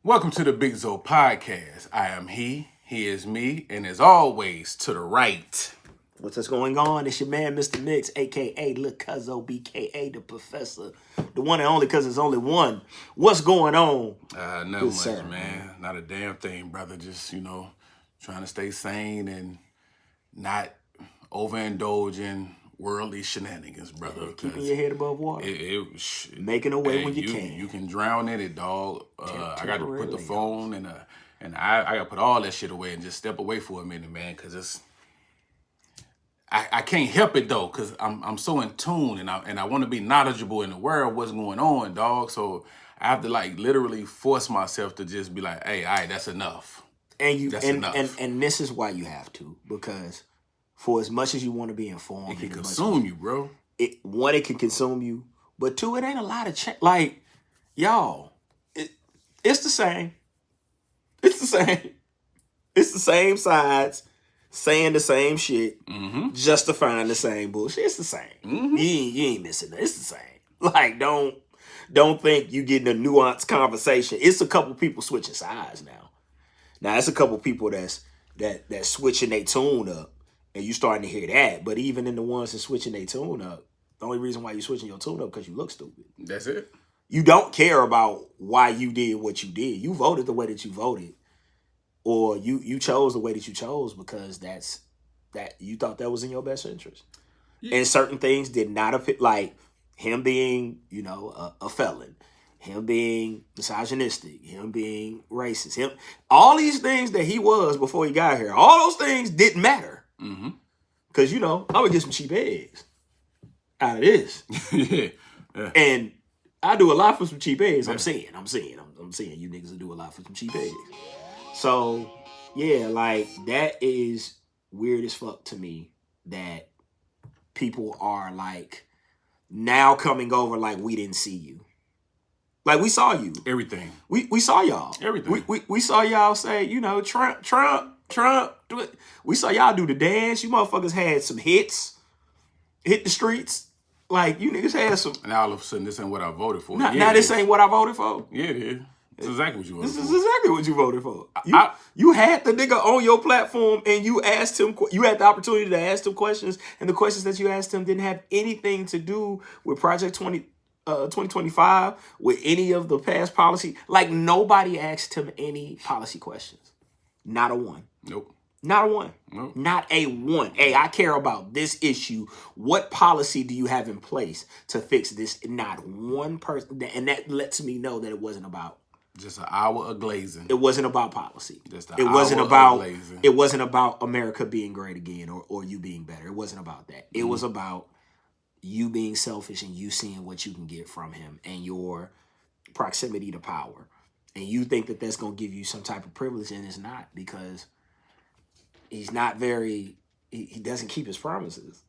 Welcome to the Big Zo podcast. I am he is me, and as always, to the right. What's going on? It's your man, Mr. Mix, a.k.a. Lil Cuzzo, b.k.a. the Professor. The one and only, because there's only one. What's going on? Not Good much, sir. man. Not a damn thing, brother. Just, trying to stay sane and not overindulge in worldly shenanigans, brother. Keeping your head above water. Making a way when you can. You can drown in it, dog. I got to put the phone and I got to put all that shit away and just step away for a minute, man, because it's... I can't help it though, cause I'm so in tune and I want to be knowledgeable in the world, what's going on, dog. So I have to literally force myself to just be like, hey, all right, that's enough. That's enough. And this is why you have to, because for as much as you want to be informed, it can consume you, bro. It can consume you, but two, it ain't a lot of y'all. It's the same. It's the same. It's the same sides. Saying the same shit, justifying the same bullshit. It's the same. You ain't missing it. It's the same. Don't think you getting a nuanced conversation. It's a couple people switching sides now. Now it's a couple people that's switching their tune up, and you starting to hear that. But even in the ones that switching their tune up, the only reason why you switching your tune up because you look stupid. That's it. You don't care about why you did what you did. You voted the way that you voted. Or you chose the way that you chose because that you thought that was in your best interest. Yeah. And certain things did not affect, like him being, a felon, him being misogynistic, him being racist, all these things that he was before he got here, all those things didn't matter. Because, I'm going to get some cheap eggs out of this. Yeah. And I do a lot for some cheap eggs. Yeah. I'm saying you niggas will do a lot for some cheap eggs. So, yeah, that is weird as fuck to me that people are, now coming over like we didn't see you. Like, we saw you. Everything. We saw y'all. Everything. We saw y'all say, Trump. Do it. We saw y'all do the dance. You motherfuckers had some hits. Hit the streets. Like, you niggas had some... And all of a sudden, this ain't what I voted for. Now this ain't what I voted for? Yeah, it is. This is exactly what you voted for. This is exactly what you voted for. You had the nigga on your platform and you asked him, you had the opportunity to ask him questions, and the questions that you asked him didn't have anything to do with Project 2025, with any of the past policy. Like, nobody asked him any policy questions. Not a one. Nope. Not a one. Nope. Not a one. Hey, I care about this issue. What policy do you have in place to fix this? Not one person. And that lets me know that it wasn't about... Just an hour of glazing. It wasn't about policy. It wasn't about America being great again or you being better. It wasn't about that. It was about you being selfish and you seeing what you can get from him and your proximity to power. And you think that that's going to give you some type of privilege, and it's not, because he's not he doesn't keep his promises.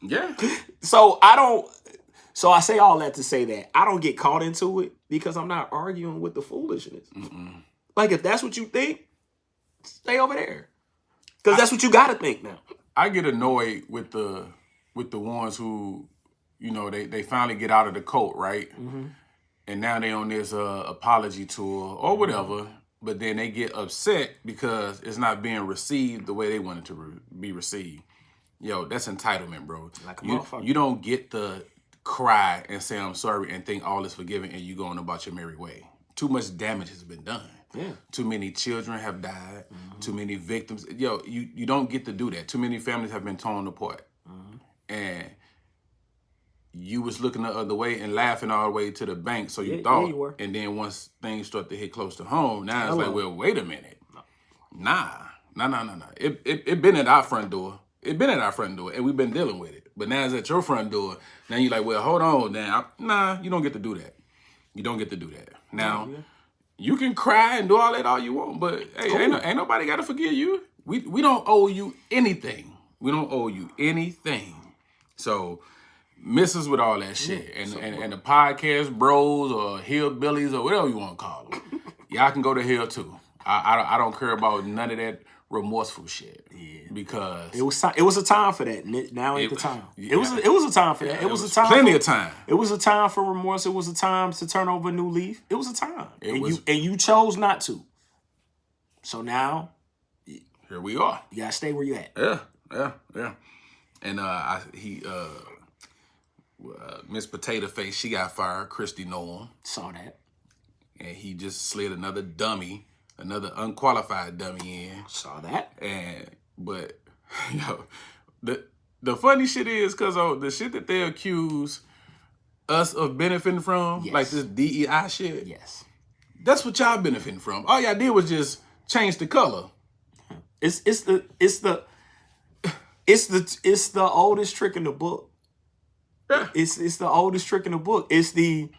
Yeah. So I say all that to say that I don't get caught into it because I'm not arguing with the foolishness. Like, if that's what you think, stay over there. Because that's what you got to think now. I get annoyed with the ones who, they finally get out of the cult, right? And now they on this apology tour or whatever, but then they get upset because it's not being received the way they want it to be received. Yo, that's entitlement, bro. Like a motherfucker. You don't get the... cry and say I'm sorry and think all is forgiven and you going about your merry way. Too much damage has been done. Yeah. Too many children have died. Too many victims. Yo, you don't get to do that. Too many families have been torn apart. And you was looking the other way and laughing all the way to the bank, so you thought. Yeah, you were. And then once things start to hit close to home, now it's like, well, wait a minute. Nah. It been at our front door. It been at our front door, and we've been dealing with it. But now it's at your front door. Now you're like, well, hold on now. Nah, you don't get to do that. You don't get to do that. Now, you can cry and do all that all you want, but hey, cool. ain't nobody got to forgive you. We don't owe you anything. We don't owe you anything. So, miss us with all that shit. And the podcast bros or hillbillies or whatever you want to call them, y'all can go to hell too. I don't care about none of that remorseful shit. Yeah. Because it was a time for that. Now ain't the time. Yeah. It was a time for that. It was a time. Plenty of time. It was a time for remorse. It was a time to turn over a new leaf. It was a time. You chose not to. So now here we are. You gotta stay where you at. Yeah. And Miss Potato Face, she got fired. Christy Nolan. Saw that. And he just slid another dummy, another unqualified dummy in. Saw that. But the funny shit is because the shit that they accuse us of benefiting from, yes. like this DEI shit. Yes. That's what y'all benefiting from. All y'all did was just change the color. It's the oldest trick in the book. Yeah. It's the oldest trick in the book. It's the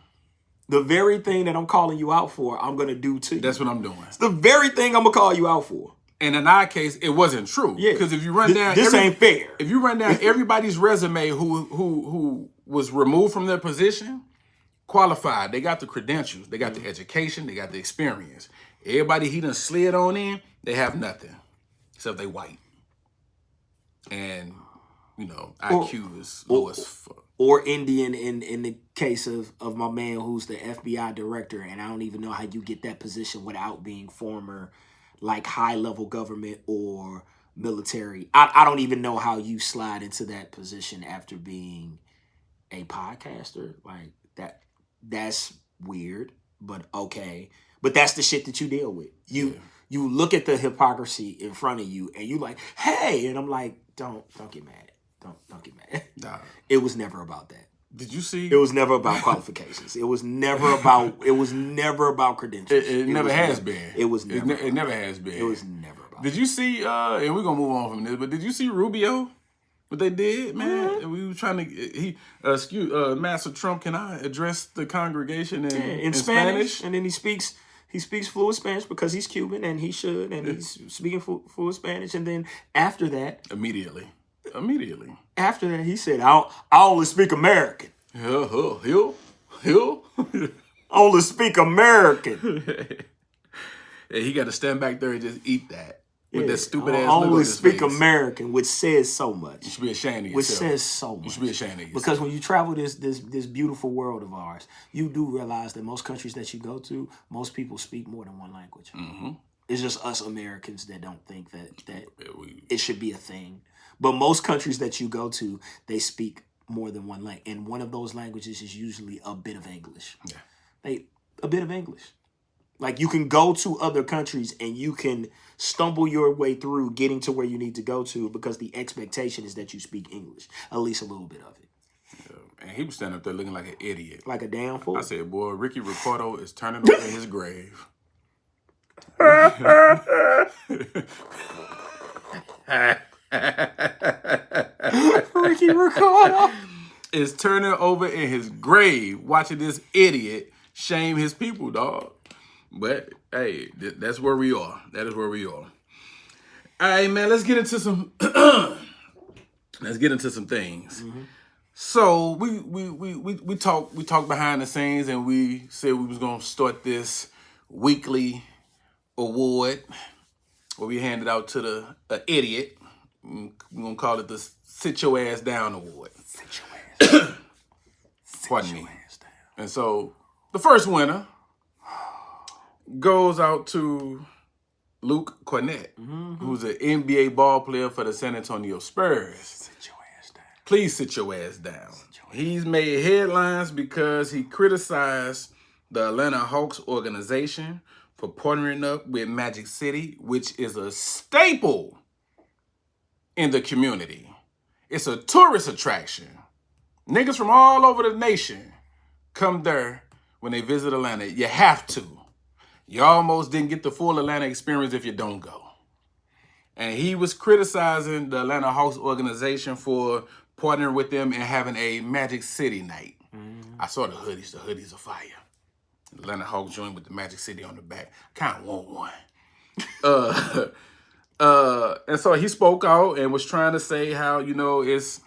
very thing that I'm calling you out for, I'm gonna do to you. That's what I'm doing. It's the very thing I'm gonna call you out for. And in our case, it wasn't true. Yeah. Because if you run down this ain't fair. If you run down everybody's resume who was removed from their position, qualified, they got the credentials, they got the education, they got the experience. Everybody he done slid on in, they have nothing. Except they white. And, IQ is low as fuck. Or Indian in the case of my man who's the FBI director, and I don't even know how you get that position without being former, like, high-level government or military. I don't even know how you slide into that position after being a podcaster. Like, that's weird, but okay. But that's the shit that you deal with. You look at the hypocrisy in front of you, and you like, hey, and I'm like, don't get mad. Don't get mad. Nah. It was never about that. Did you see? It was never about qualifications. It was never about credentials. It never has been. It was never. It never has been. It was never about. Did you see? And we're gonna move on from this. But did you see Rubio? What they did, man? Mm-hmm. We were trying to. Master Trump, can I address the congregation in Spanish? And then he speaks fluent Spanish because he's Cuban and he should, and he's speaking fluent Spanish. And then after that, immediately. After that, he said, I only speak American. He'll. Only speak American. And he got to stand back there and just eat that. With that stupid ass look only speak face. American, which says so much. You should be ashamed of yourself. Which says so much. You should be ashamed of yourself. Because when you travel this beautiful world of ours, you do realize that most countries that you go to, most people speak more than one language. Mm-hmm. It's just us Americans that don't think that it should be a thing. But most countries that you go to, they speak more than one language. And one of those languages is usually a bit of English. Yeah. A bit of English. Like, you can go to other countries and you can stumble your way through getting to where you need to go to because the expectation is that you speak English. At least a little bit of it. Yeah. And he was standing up there looking like an idiot. Like a damn fool. I said, boy, Ricky Ricardo is turning over in his grave. Ricky Ricardo is turning over in his grave watching this idiot shame his people, dog. But hey, that's where we are. That is where we are. All right, man. Let's get into some. Things. Mm-hmm. So we talked behind the scenes, and we said we was gonna start this weekly award where we handed out to the idiot. We're gonna call it the Sit Your Ass Down Award. Sit your ass down. Pardon me. And so the first winner goes out to Luke Cornett, who's an NBA ball player for the San Antonio Spurs. Sit your ass down. Please sit your ass down. He's made headlines because he criticized the Atlanta Hawks organization for partnering up with Magic City, which is a staple in the community. It's a tourist attraction. Niggas from all over the nation come there when they visit Atlanta. You have to. You almost didn't get the full Atlanta experience if you don't go. And he was criticizing the Atlanta Hawks organization for partnering with them and having a Magic City night. Mm-hmm. I saw the hoodies. The hoodies are fire. Atlanta Hawks joined with the Magic City on the back. Kind of want one. And so he spoke out and was trying to say how, it's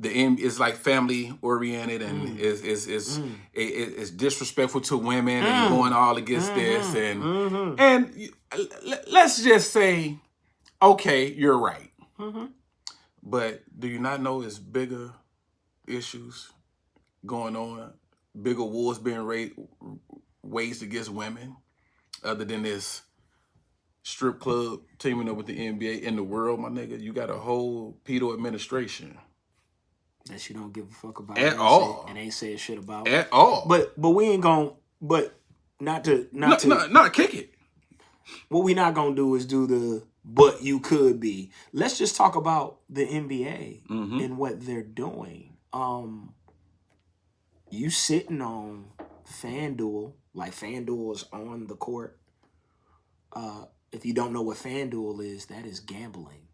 is like family oriented and is disrespectful to women and going all against this and let's just say, okay, you're right, but do you not know it's bigger issues going on, bigger wars being waged against women, other than this strip club teaming up with the NBA in the world, my nigga? You got a whole pedo administration that you don't give a fuck about at all, and ain't said shit about at all. But we ain't gonna. But not to kick it. What we not gonna do is do the but you could be. Let's just talk about the NBA and what they're doing. You sitting on FanDuel, like FanDuel is on the court. If you don't know what FanDuel is, that is gambling.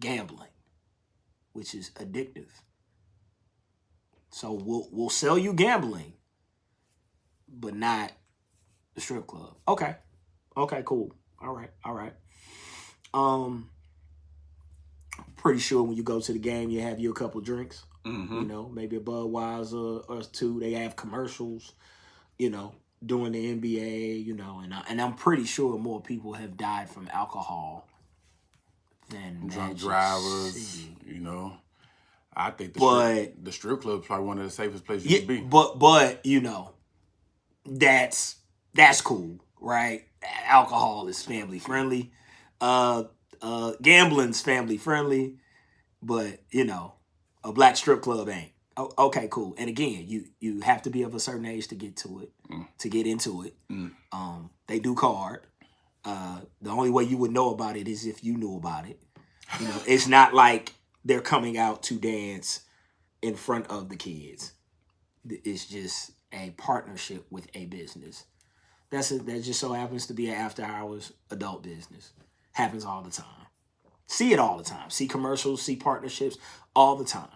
Gambling, which is addictive. So we'll sell you gambling, but not the strip club. Okay, cool. All right. Pretty sure when you go to the game, you have you a couple drinks. You know, maybe a Budweiser or two. They have commercials, you know, during the NBA, you know, and I'm pretty sure more people have died from alcohol than drunk drivers, you know. I think the strip club is probably one of the safest places you can be. But you know, that's cool, right? Alcohol is family friendly. Gambling's family friendly, but you know, a black strip club ain't. Okay, cool. And again, you have to be of a certain age to get to it, to get into it. They do card. The only way you would know about it is if you knew about it. You know, it's not like they're coming out to dance in front of the kids. It's just a partnership with a business. That just so happens to be an after hours adult business. Happens all the time. See it all the time. See commercials, see partnerships all the time.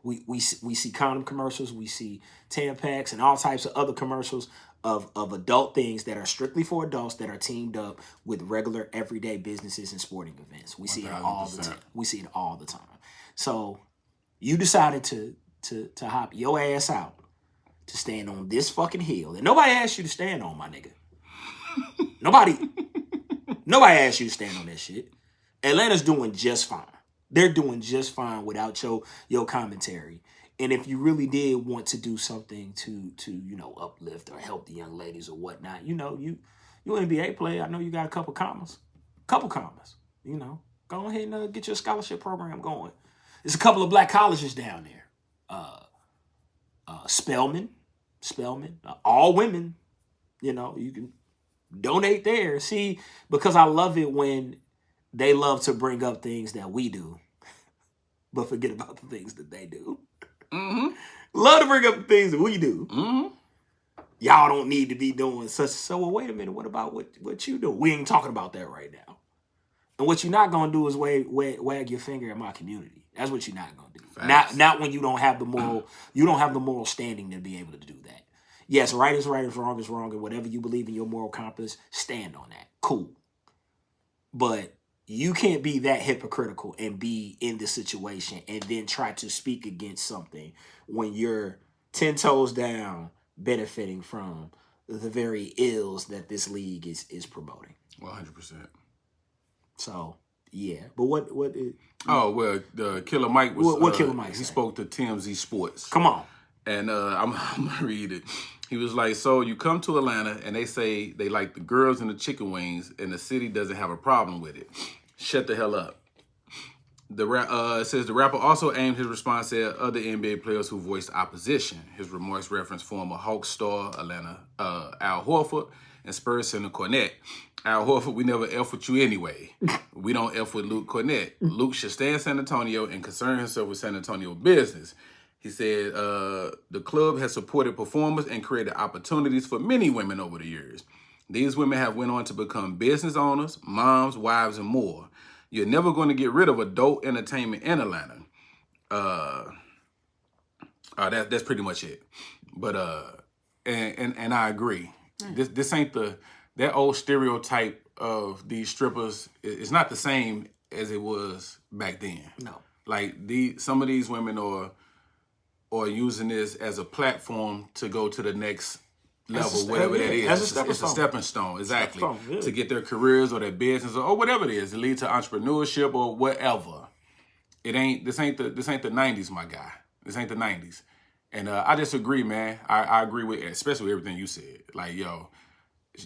We see condom commercials, we see Tampax and all types of other commercials of adult things that are strictly for adults that are teamed up with regular everyday businesses and sporting events. We see it all the time. We see it all the time. So you decided to hop your ass out to stand on this fucking hill. And nobody asked you to stand on, my nigga. Nobody asked you to stand on that shit. Atlanta's doing just fine. They're doing just fine without your commentary. And if you really did want to do something to you know, uplift or help the young ladies or whatnot, you know, you an NBA player, I know you got a couple commas, you know, go ahead and get your scholarship program going. There's a couple of black colleges down there. Spelman, all women, you know, you can donate there. See, because I love it when they love to bring up things that we do, but forget about the things that they do. Love to bring up the things that we do. Y'all don't need to be doing such. So, well, wait a minute. What about what you do? We ain't talking about that right now. And what you're not gonna do is wag your finger at my community. That's what you're not gonna do. Facts. Not when you don't have the moral. You don't have the moral standing to be able to do that. Yes, right is right, wrong is wrong, and whatever you believe in your moral compass, stand on that. Cool. But you can't be that hypocritical and be in the situation and then try to speak against something when you're 10 toes down benefiting from the very ills that this league is promoting. 100%. So, yeah. But what the Killer Mike was... What Killer Mike He spoke to TMZ Sports. Come on. And I'm going to read it. He was like, so you come to Atlanta and they say they like the girls and the chicken wings and the city doesn't have a problem with it. Shut the hell up. It says the rapper also aimed his response at other NBA players who voiced opposition. His remarks referenced former Hawks star Atlanta Al Horford and Spurs center Cornette. Al Horford, we never F with you anyway. We don't F with Luke Cornette. Luke should stay in San Antonio and concern himself with San Antonio business. He said the club has supported performers and created opportunities for many women over the years. These women have went on to become business owners, moms, wives, and more. You're never going to get rid of adult entertainment in Atlanta. That's pretty much it. But and I agree. This ain't that old stereotype of these strippers. It's not the same as it was back then. No. Like some of these women are using this as a platform to go to the next level, whatever that is. It's a stepping stone, exactly, to get their careers or their business or whatever it is, to lead to entrepreneurship or whatever. This ain't the 90s, my guy. This ain't the 90s. And I disagree, man. I agree with, especially with everything you said. Like, yo,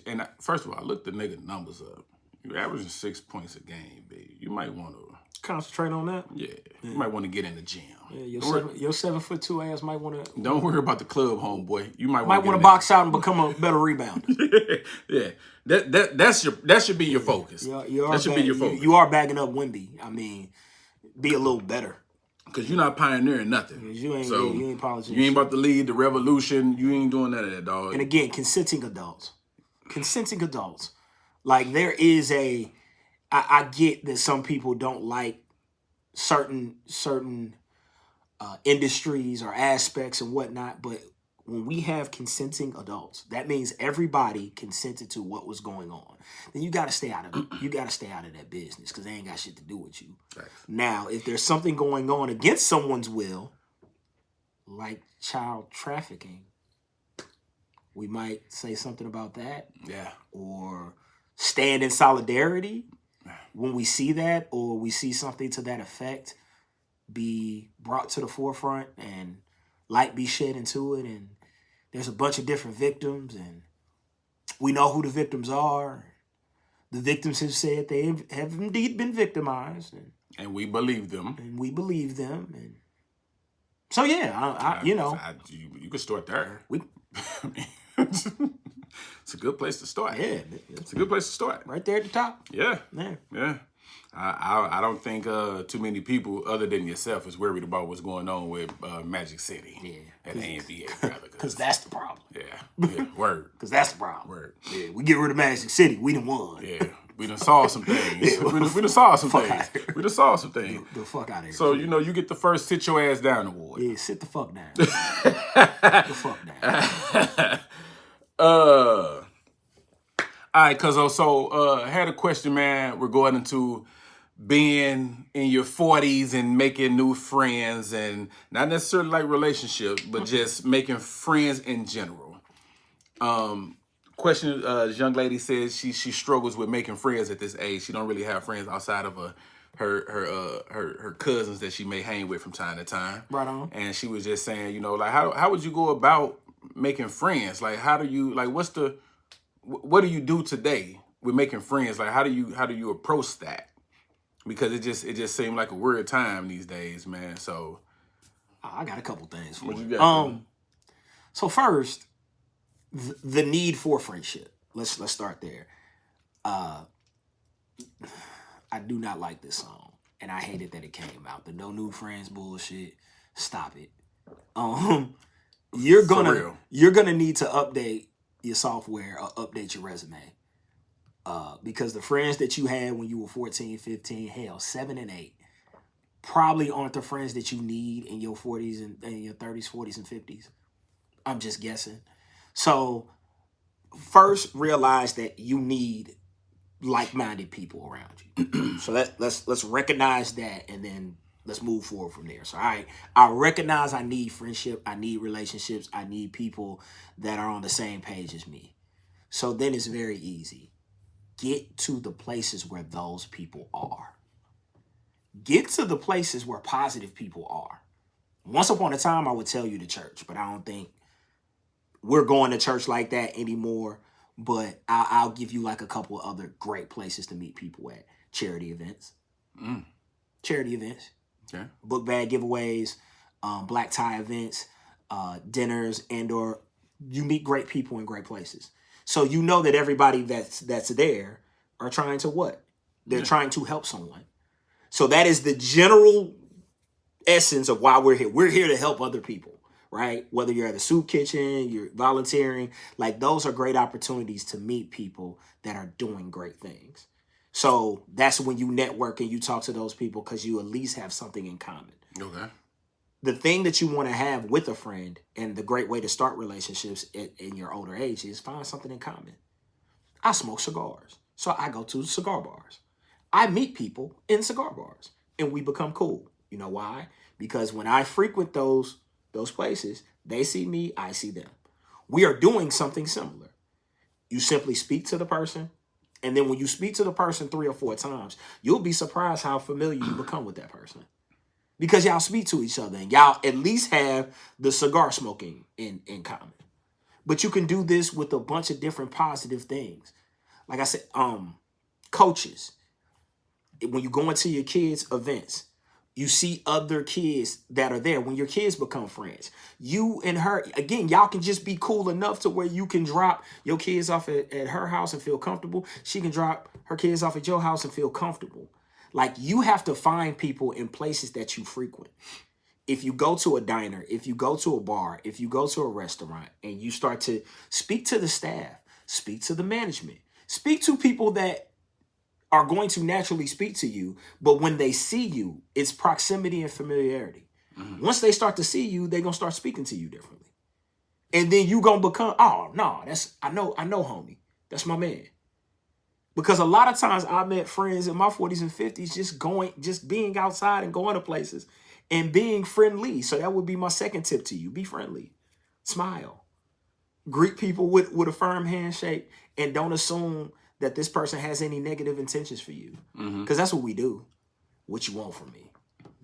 and first of all, I looked the nigga numbers up. You're averaging 6 points a game, baby. You might want to concentrate on that. Yeah, you might want to get in the gym. Yeah, your 7'2" ass might want to. Don't worry about the club, homeboy. You might want to box out and become a better rebounder. Yeah, that should be your focus. That should be your focus. You are bagging up Wemby. I mean, be a little better. Because you're not pioneering nothing. You ain't politician. You ain't about to lead the revolution. You ain't doing none of that, dog. And again, consenting adults. Like, there is I get that some people don't like certain industries or aspects and whatnot, but when we have consenting adults, that means everybody consented to what was going on. Then you got to stay out of it. You got to stay out of that business because they ain't got shit to do with you. Right. Now, if there's something going on against someone's will, like child trafficking, we might say something about that. Yeah. Or stand in solidarity when we see that, or we see something to that effect be brought to the forefront and light be shed into it. And there's a bunch of different victims, and we know who the victims are. The victims have said they have indeed been victimized. And we believe them. And so, yeah, you can start there. It's a good place to start. Yeah. It's a good place to start. Right there at the top. Yeah. I don't think too many people other than yourself is worried about what's going on with Magic City. Yeah. At the NBA. Because that's the problem. Yeah. Word. Because that's the problem. Word. Yeah. We get rid of Magic City. We done won. Yeah. We done saw some things. We done saw some things. We done saw some things. The fuck out of here. So, you get the first sit your ass down award. Yeah, sit the fuck down. Sit the fuck down. All right, Cuzzo. So, I had a question, man, regarding to being in your 40s and making new friends, and not necessarily like relationships, but just making friends in general. Question: this young lady says she struggles with making friends at this age. She don't really have friends outside of her cousins that she may hang with from time to time. Right on. And she was just saying, like how would you go about making friends? Like, how do you what do you do today with making friends? Like, how do you approach that? Because it just seemed like a weird time these days, man. So I got a couple things for what you. You got, so first, the need for friendship. Let's start there. I do not like this song, and I hated that it came out. The No New Friends bullshit. Stop it. You're gonna need to update your software or update your resume. Because the friends that you had when you were 14, 15, hell, 7 and 8, probably aren't the friends that you need in your 40s and your 30s, 40s, and 50s. I'm just guessing. So first, realize that you need like-minded people around you. So let's recognize that, and then let's move forward from there. So I recognize I need friendship, I need relationships, I need people that are on the same page as me. So then it's very easy. Get to the places where those people are. Get to the places where positive people are. Once upon a time, I would tell you the church, but I don't think we're going to church like that anymore. But I'll give you like a couple of other great places to meet people at. Charity events. Charity events. Okay. Book bag giveaways, black tie events, dinners, and/or you meet great people in great places. So you know that everybody that's there are trying to what? They're trying to help someone. So that is the general essence of why we're here. We're here to help other people, right? Whether you're at a soup kitchen, you're volunteering, like those are great opportunities to meet people that are doing great things. So that's when you network and you talk to those people because you at least have something in common. Okay. The thing that you want to have with a friend, and the great way to start relationships in your older age, is find something in common. I smoke cigars, so I go to cigar bars. I meet people in cigar bars, and we become cool. You know why? Because when I frequent those places, they see me, I see them. We are doing something similar. You simply speak to the person, and then when you speak to the person 3 or 4 times, you'll be surprised how familiar you become with that person. Because y'all speak to each other and y'all at least have the cigar smoking in common. But you can do this with a bunch of different positive things. Like I said, coaches, when you go into your kids' events, you see other kids that are there. When your kids become friends, you and her, again, y'all can just be cool enough to where you can drop your kids off at her house and feel comfortable. She can drop her kids off at your house and feel comfortable. Like, you have to find people in places that you frequent. If you go to a diner, if you go to a bar, if you go to a restaurant and you start to speak to the staff, speak to the management, speak to people that are going to naturally speak to you, but when they see you, it's proximity and familiarity. Mm-hmm. Once they start to see you, they're going to start speaking to you differently. And then you going to become, oh, no, I know, homie. That's my man. Because a lot of times I met friends in my 40s and 50s just being outside and going to places and being friendly. So that would be my second tip to you. Be friendly. Smile. Greet people with a firm handshake, and don't assume that this person has any negative intentions for you. Because that's what we do. What you want from me?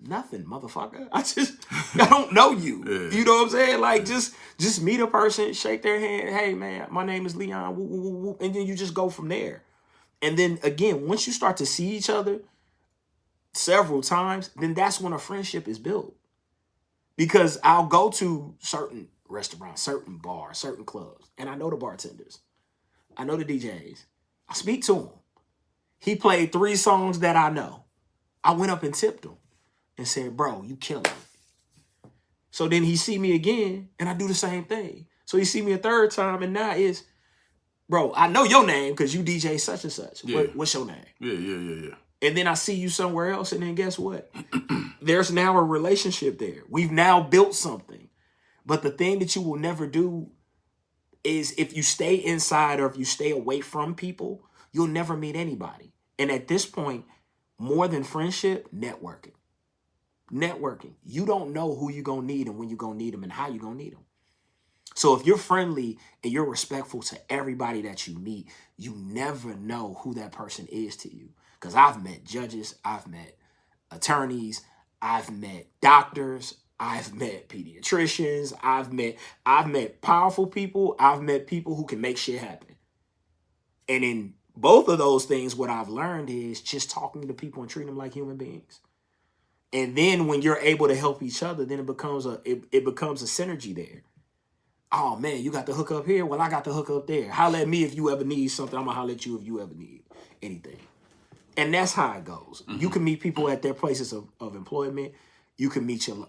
Nothing, motherfucker. I don't know you. Yeah. You know what I'm saying? Like, just meet a person, shake their hand. Hey, man, my name is Leon. Woo, woo, woo, and then you just go from there. And then again, once you start to see each other several times, then that's when a friendship is built. Because I'll go to certain restaurants, certain bars, certain clubs, and I know the bartenders. I know the DJs. I speak to him. He played 3 songs that I know. I went up and tipped him and said, bro, you killing it. So then he see me again, and I do the same thing. So he see me a third time, and now it's, bro, I know your name because you DJ such and such. Yeah. What's your name? Yeah. And then I see you somewhere else, and then guess what? There's now a relationship there. We've now built something. But the thing that you will never do is, if you stay inside or if you stay away from people, you'll never meet anybody. And at this point, more than friendship, networking. Networking. You don't know who you're going to need and when you're going to need them and how you're going to need them. So if you're friendly and you're respectful to everybody that you meet, you never know who that person is to you. Because I've met judges, I've met attorneys, I've met doctors, I've met pediatricians, I've met powerful people, I've met people who can make shit happen. And in both of those things, what I've learned is just talking to people and treating them like human beings. And then when you're able to help each other, then it becomes a synergy there. Oh, man, you got the hook up here? Well, I got the hook up there. Holler at me if you ever need something. I'm going to holler at you if you ever need anything. And that's how it goes. Mm-hmm. You can meet people at their places of employment. You can meet your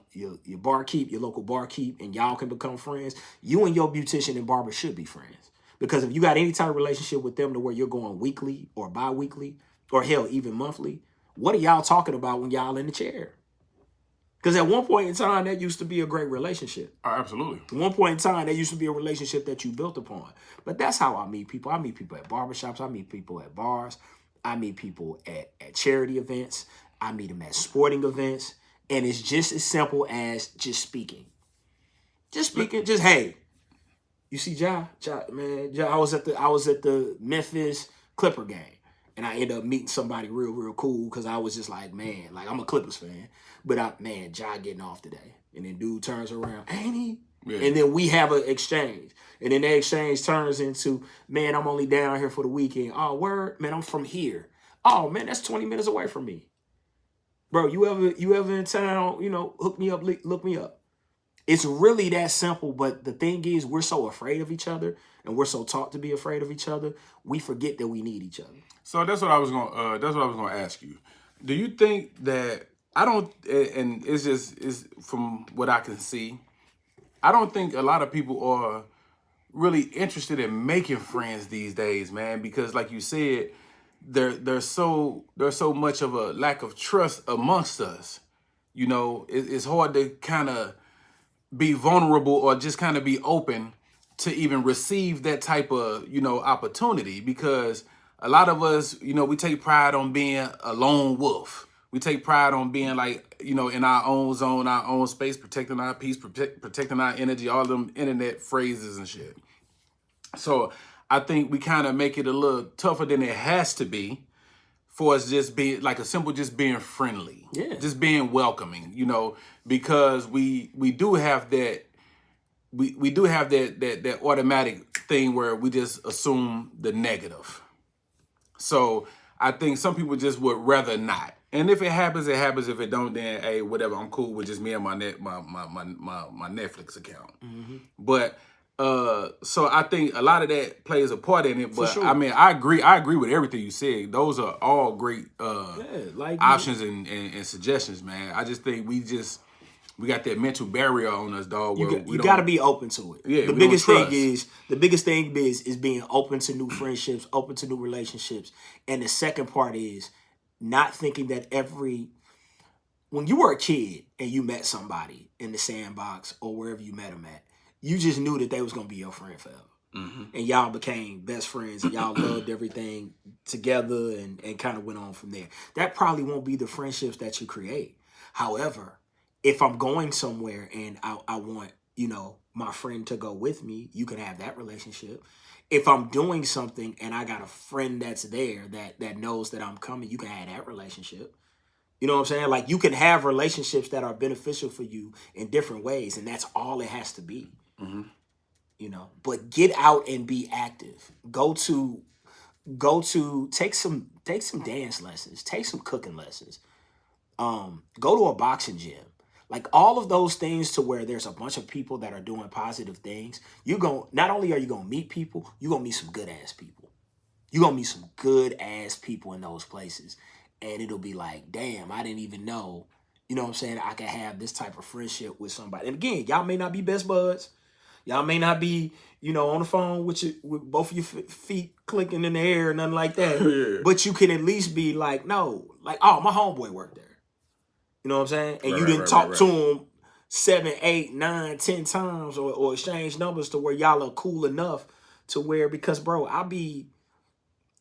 barkeep, your local barkeep, and y'all can become friends. You and your beautician and barber should be friends. Because if you got any type of relationship with them to where you're going weekly or bi-weekly, or hell, even monthly, what are y'all talking about when y'all in the chair? Because at one point in time, that used to be a great relationship. Oh, absolutely. At one point in time, that used to be a relationship that you built upon. But that's how I meet people. I meet people at barbershops. I meet people at bars. I meet people at charity events. I meet them at sporting events. And it's just as simple as just speaking. Just speaking. Just, hey, you see Ja, man, Ja, I was at the Memphis Clipper game. And I ended up meeting somebody real, real cool because I was just like, man, like, I'm a Clippers fan. But Ja getting off today. And then dude turns around, ain't he? Yeah. And then we have an exchange. And then that exchange turns into, man, I'm only down here for the weekend. Oh, word? Man, I'm from here. Oh, man, that's 20 minutes away from me. Bro, you ever in town, hook me up, look me up. It's really that simple, but the thing is, we're so afraid of each other, and we're so taught to be afraid of each other, we forget that we need each other. So that's what I was gonna ask you. Do you think that and it's from what I can see, I don't think a lot of people are really interested in making friends these days, man, because like you said, there's so much of a lack of trust amongst us. It's hard to kind of be vulnerable or just kind of be open to even receive that type of, opportunity, because a lot of us, we take pride on being a lone wolf. We take pride on being like, you know, in our own zone, our own space, protecting our peace, protecting our energy, all them internet phrases and shit. So I think we kind of make it a little tougher than it has to be for us just being like a simple, just being friendly, just being welcoming, you know, because we do have that, we do have that automatic thing where we just assume the negative. So I think some people just would rather not. And if it happens, it happens. If it don't, then hey, whatever. I'm cool with just me and my Netflix account. But so I think a lot of that plays a part in it. But sure. I mean, I agree with everything you said. Those are all great options and suggestions, man. I just think we got that mental barrier on us, dog. You got to be open to it. Yeah, the biggest thing is being open to new friendships, open to new relationships, and the second part is not thinking that when you were a kid and you met somebody in the sandbox or wherever you met them at, you just knew that they was gonna be your friend forever. And y'all became best friends and y'all loved everything together and kind of went on from there. That probably won't be the friendships that you create. However, if I'm going somewhere and I want, you know, my friend to go with me, you can have that relationship. If I'm doing something and I got a friend that's there that knows that I'm coming, you can have that relationship. You know what I'm saying? Like, you can have relationships that are beneficial for you in different ways, and that's all it has to be. You know, but get out and be active. Go to take some dance lessons, take some cooking lessons. Go to a boxing gym. Like, all of those things to where there's a bunch of people that are doing positive things. Not only are you going to meet people, you're going to meet some good ass people. You're going to meet some good ass people in those places. And it'll be like, damn, I didn't even know, you know what I'm saying, I could have this type of friendship with somebody. And again, y'all may not be best buds. Y'all may not be, you know, on the phone with both of your feet clicking in the air or nothing like that. Yeah. But you can at least be like, no, like, oh, my homeboy worked there. You know what I'm saying? And you didn't talk to him 7, 8, 9, 10 times or exchange numbers to where y'all are cool enough to where, because, bro,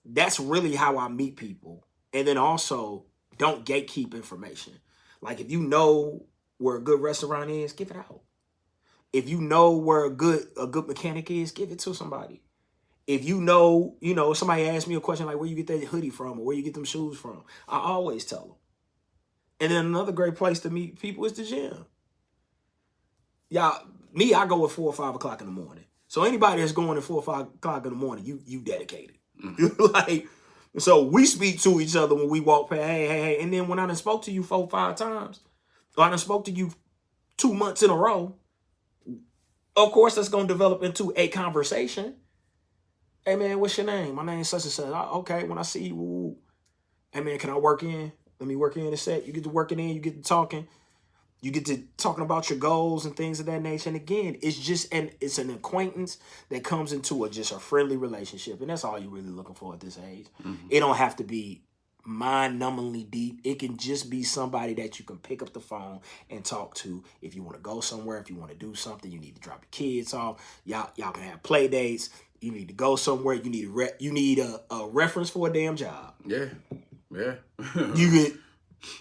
that's really how I meet people. And then also, don't gatekeep information. Like, if you know where a good restaurant is, give it out. If you know where a good mechanic is, give it to somebody. If you know, somebody asks me a question like, where you get that hoodie from or where you get them shoes from, I always tell them. And then another great place to meet people is the gym. I go at 4 or 5 o'clock in the morning. So anybody that's going at 4 or 5 o'clock in the morning, you dedicated. Like, so we speak to each other when we walk past, hey. And then when I done spoke to you 4 or 5 times, or I done spoke to you 2 months in a row, of course that's going to develop into a conversation. Hey, man, what's your name? My name's such and such. Okay, when I see you, hey, man, can I work in? Let me work in a set. You get to working in, you get to talking. You get to talking about your goals and things of that nature. And again, it's an acquaintance that comes into just a friendly relationship. And that's all you're really looking for at this age. It don't have to be mind-numbingly deep. It can just be somebody that you can pick up the phone and talk to. If you want to go somewhere, if you want to do something, you need to drop your kids off. Y'all can have play dates. You need to go somewhere. You need a reference for a damn job. Yeah. You get,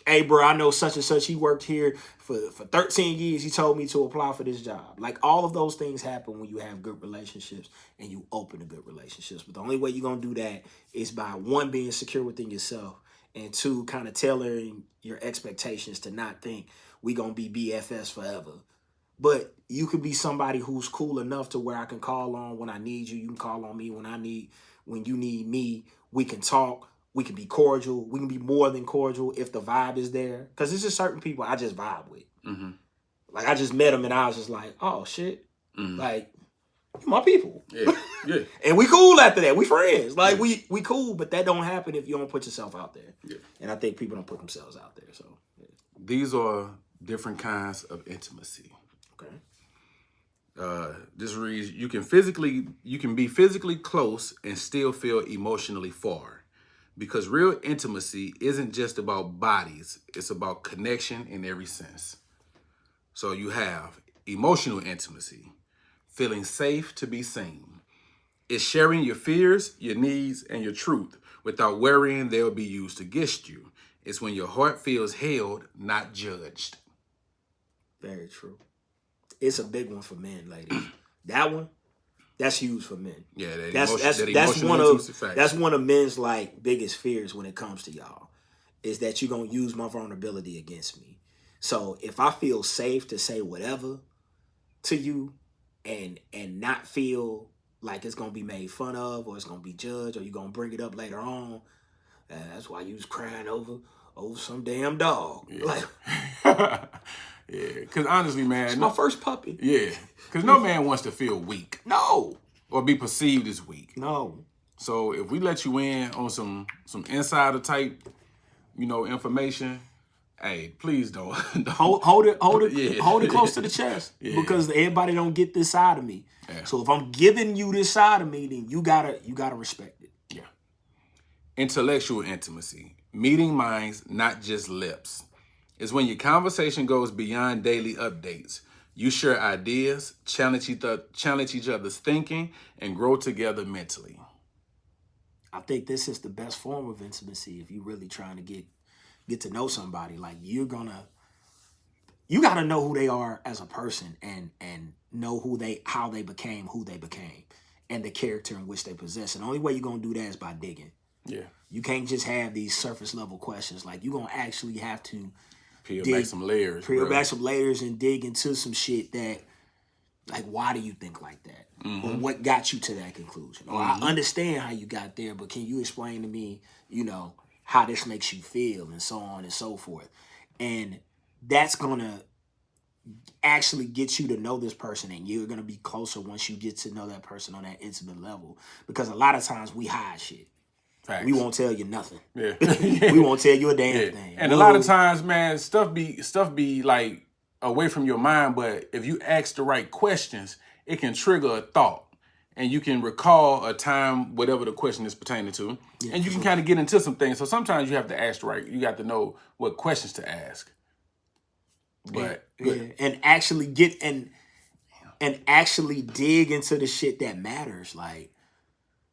hey, bro, I know such and such. He worked here for 13 years. He told me to apply for this job. Like, all of those things happen when you have good relationships and you open to good relationships. But the only way you're going to do that is by, 1, being secure within yourself, and 2, kind of tailoring your expectations to not think we going to be BFS forever. But you could be somebody who's cool enough to where I can call on when I need you. You can call on me when you need me. We can talk. We can be cordial. We can be more than cordial if the vibe is there. Because there's just certain people I just vibe with. Like, I just met them and I was just like, oh, shit. Like, you my people. Yeah. And we cool after that. We friends. Like, we cool, but that don't happen if you don't put yourself out there. Yeah. And I think people don't put themselves out there. So, yeah. These are different kinds of intimacy. Okay. This reads, you can be physically close and still feel emotionally far. Because real intimacy isn't just about bodies, it's about connection in every sense. So you have emotional intimacy, feeling safe to be seen. It's sharing your fears, your needs, and your truth without worrying they'll be used against you. It's when your heart feels held, not judged. Very true. It's a big one for men, ladies. That one, that's huge for men. Yeah, that's one of men's like biggest fears when it comes to y'all, is that you're gonna use my vulnerability against me. So if I feel safe to say whatever to you and not feel like it's gonna be made fun of or it's gonna be judged or you're gonna bring it up later on, that's why you was crying over some damn dog. Yeah. Like, yeah, because honestly, man, it's my first puppy. Yeah, because no man wants to feel weak. No. Or be perceived as weak. No. So if we let you in on some insider type, information, hey, please don't hold it close to the chest. Yeah. Because everybody don't get this side of me. Yeah. So if I'm giving you this side of me, then you gotta respect it. Yeah. Intellectual intimacy. Meeting minds, not just lips. It's when your conversation goes beyond daily updates. You share ideas, challenge each other's thinking, and grow together mentally. I think this is the best form of intimacy if you're really trying to get to know somebody. Like you gotta know who they are as a person and know how they became who they became and the character in which they possess. And the only way you're gonna do that is by digging. Yeah. You can't just have these surface level questions. Like you're gonna actually have to Peel back some layers and dig into some shit that, like, why do you think like that? Mm-hmm. Or what got you to that conclusion? Or I understand how you got there, but can you explain to me, how this makes you feel and so on and so forth? And that's going to actually get you to know this person, and you're going to be closer once you get to know that person on that intimate level. Because a lot of times we hide shit. Facts. We won't tell you nothing. Yeah. We won't tell you a damn thing. And a lot of times, man, stuff be like away from your mind, but if you ask the right questions, it can trigger a thought. And you can recall a time, whatever the question is pertaining to, and you can kind of get into some things. So sometimes you have to ask you got to know what questions to ask. But and actually get and actually dig into the shit that matters. Like,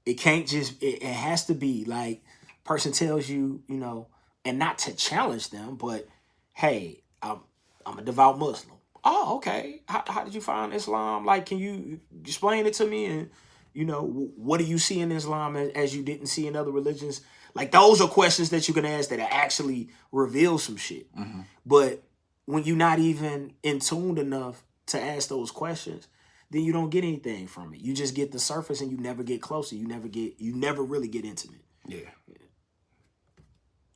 it can't just, it has to be like, person tells you, and not to challenge them, but hey, I'm a devout Muslim. Oh, okay. How did you find Islam? Like, can you explain it to me? And, what do you see in Islam as you didn't see in other religions? Like, those are questions that you can ask that actually reveal some shit. Mm-hmm. But when you're not even in tune enough to ask those questions, then you don't get anything from it. You just get the surface and you never get closer. You never really get intimate. Yeah.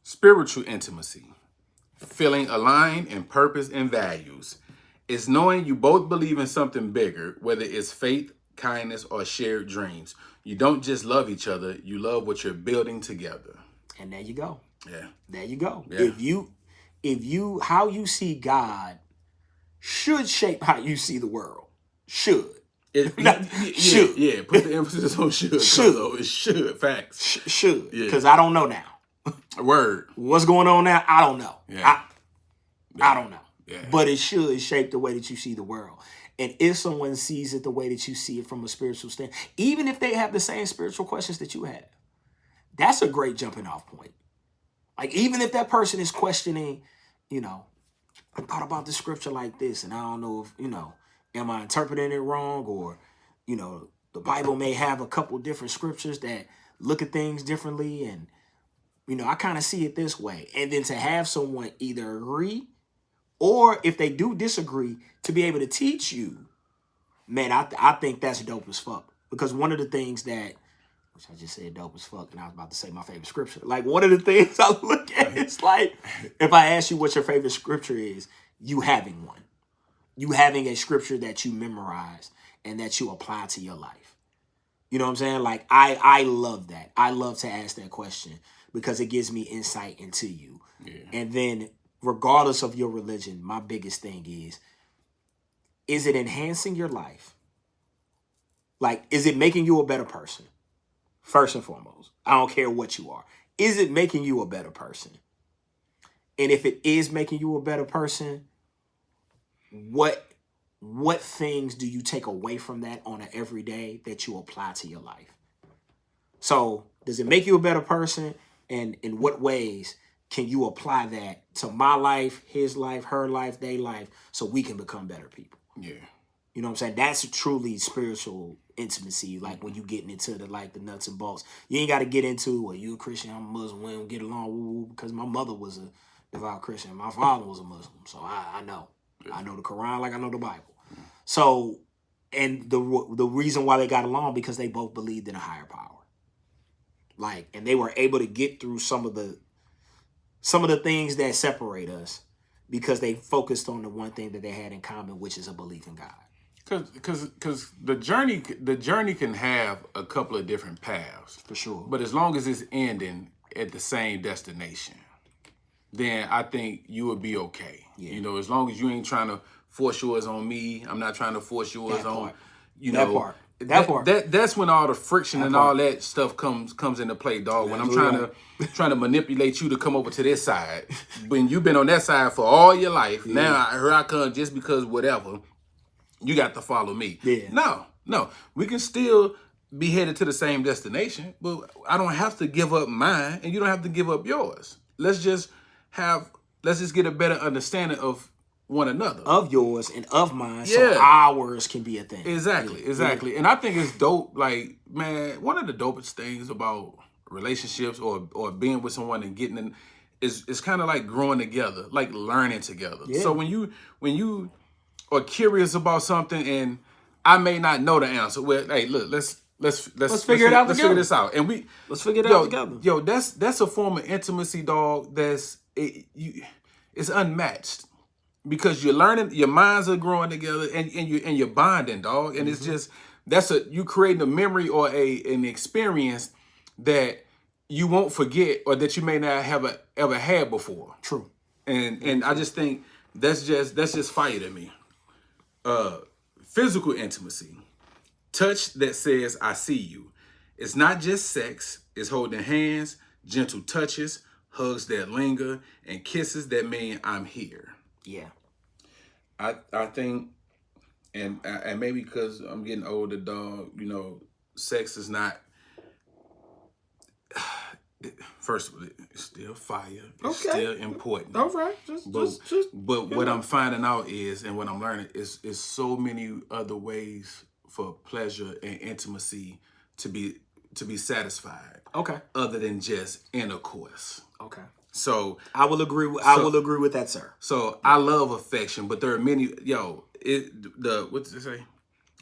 Spiritual intimacy. Feeling aligned in purpose and values. It's knowing you both believe in something bigger, whether it's faith, kindness, or shared dreams. You don't just love each other, you love what you're building together. And there you go. Yeah. There you go. Yeah. If you how you see God should shape how you see the world. Should. Should. Yeah, put the emphasis on should. It should. Facts. Should. Because I don't know now. Word. What's going on now? I don't know. Yeah. I don't know. Yeah. But it should shape the way that you see the world. And if someone sees it the way that you see it from a spiritual stand, even if they have the same spiritual questions that you have, that's a great jumping off point. Like, even if that person is questioning, I thought about the scripture like this, and I don't know if, am I interpreting it wrong? Or, the Bible may have a couple different scriptures that look at things differently. And, I kind of see it this way. And then to have someone either agree, or if they do disagree, to be able to teach you, man, I think that's dope as fuck. Because one of the things that, which I just said dope as fuck, and I was about to say my favorite scripture. Like, one of the things I look at is like, if I ask you what your favorite scripture is, you having one. You having a scripture that you memorize and that you apply to your life. You know what I'm saying? Like, I love that. I love to ask that question because it gives me insight into you. Yeah. And then, regardless of your religion, my biggest thing is it enhancing your life? Like, is it making you a better person? First and foremost, I don't care what you are. Is it making you a better person? And if it is making you a better person, what things do you take away from that on an everyday that you apply to your life? So, does it make you a better person? And in what ways can you apply that to my life, his life, her life, their life, so we can become better people? Yeah. You know what I'm saying? That's truly spiritual intimacy. Like when you getting into the nuts and bolts. You ain't got to get into, well, you a Christian, I'm a Muslim, we don't get along, woo, woo, because my mother was a devout Christian. My father was a Muslim. So I know. I know the Quran like I know the Bible. So, and the reason why they got along, because they both believed in a higher power. Like, and they were able to get through some of the things that separate us because they focused on the one thing that they had in common, which is a belief in God. Because the journey can have a couple of different paths. For sure. But as long as it's ending at the same destination, then I think you would be okay. Yeah. You know, as long as you ain't trying to force yours on me, I'm not trying to force yours on, That part. That's when all the friction and all that stuff comes into play, dog. When I'm trying to manipulate you to come over to this side, when you've been on that side for all your life, now here I come just because whatever. You got to follow me. Yeah. No. We can still be headed to the same destination, but I don't have to give up mine, and you don't have to give up yours. Let's just get a better understanding of one another. Of yours and of mine, so ours can be a thing. Exactly. Yeah. And I think it's dope, like, man, one of the dopest things about relationships or being with someone and getting in is kind of like growing together, like learning together. Yeah. So when you are curious about something and I may not know the answer, well, hey, look, let's figure it out together. Let's figure this out. And let's figure it out together. Yo, that's a form of intimacy, dog, it's unmatched. Because you're learning, your minds are growing together, and you're bonding, dog. And it's just you creating a memory or an experience that you won't forget or that you may not have ever had before. True. And I just think that's just fire to me. Physical intimacy, touch that says I see you. It's not just sex. It's holding hands, gentle touches, hugs that linger, and kisses that mean I'm here. Yeah. I think, and maybe because I'm getting older, dog, you know, sex is not, first of all, it's still fire. It's still important. All right. But what I'm finding out is, and what I'm learning is so many other ways for pleasure and intimacy to be satisfied. Okay. Other than just intercourse. Okay. So I will agree with that, sir. So I love affection, but there are many. What does it say?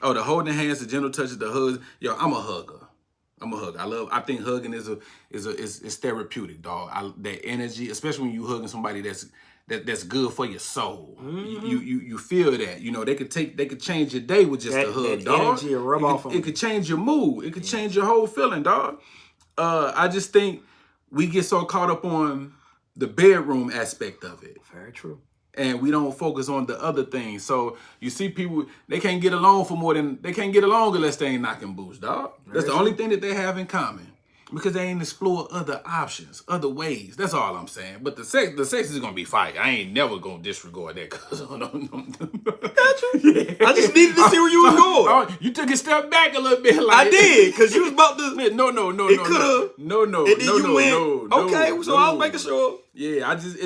Oh, the holding hands, the gentle touches, the hugs. Yo, I'm a hugger. I think hugging is therapeutic, dog. That energy, especially when you hugging somebody that's good for your soul. Mm-hmm. You feel that. You know, they could change your day with just a hug, that dog. Energy will rub off on it could change your mood. It could change your whole feeling, dog. I just think we get so caught up on the bedroom aspect of it. Very true. And we don't focus on the other things. So you see people, they can't get along unless they ain't knocking boots, dog. That's the only thing that they have in common. Because they ain't explore other options, other ways. That's all I'm saying. But the sex is gonna be fire. I ain't never gonna disregard that. Cause Got you. Yeah. I just needed to see where you was going. You took a step back a little bit. Like I did, because you was about to. No. It could have. No. And then you went. Okay, so I was making sure. Yeah, I just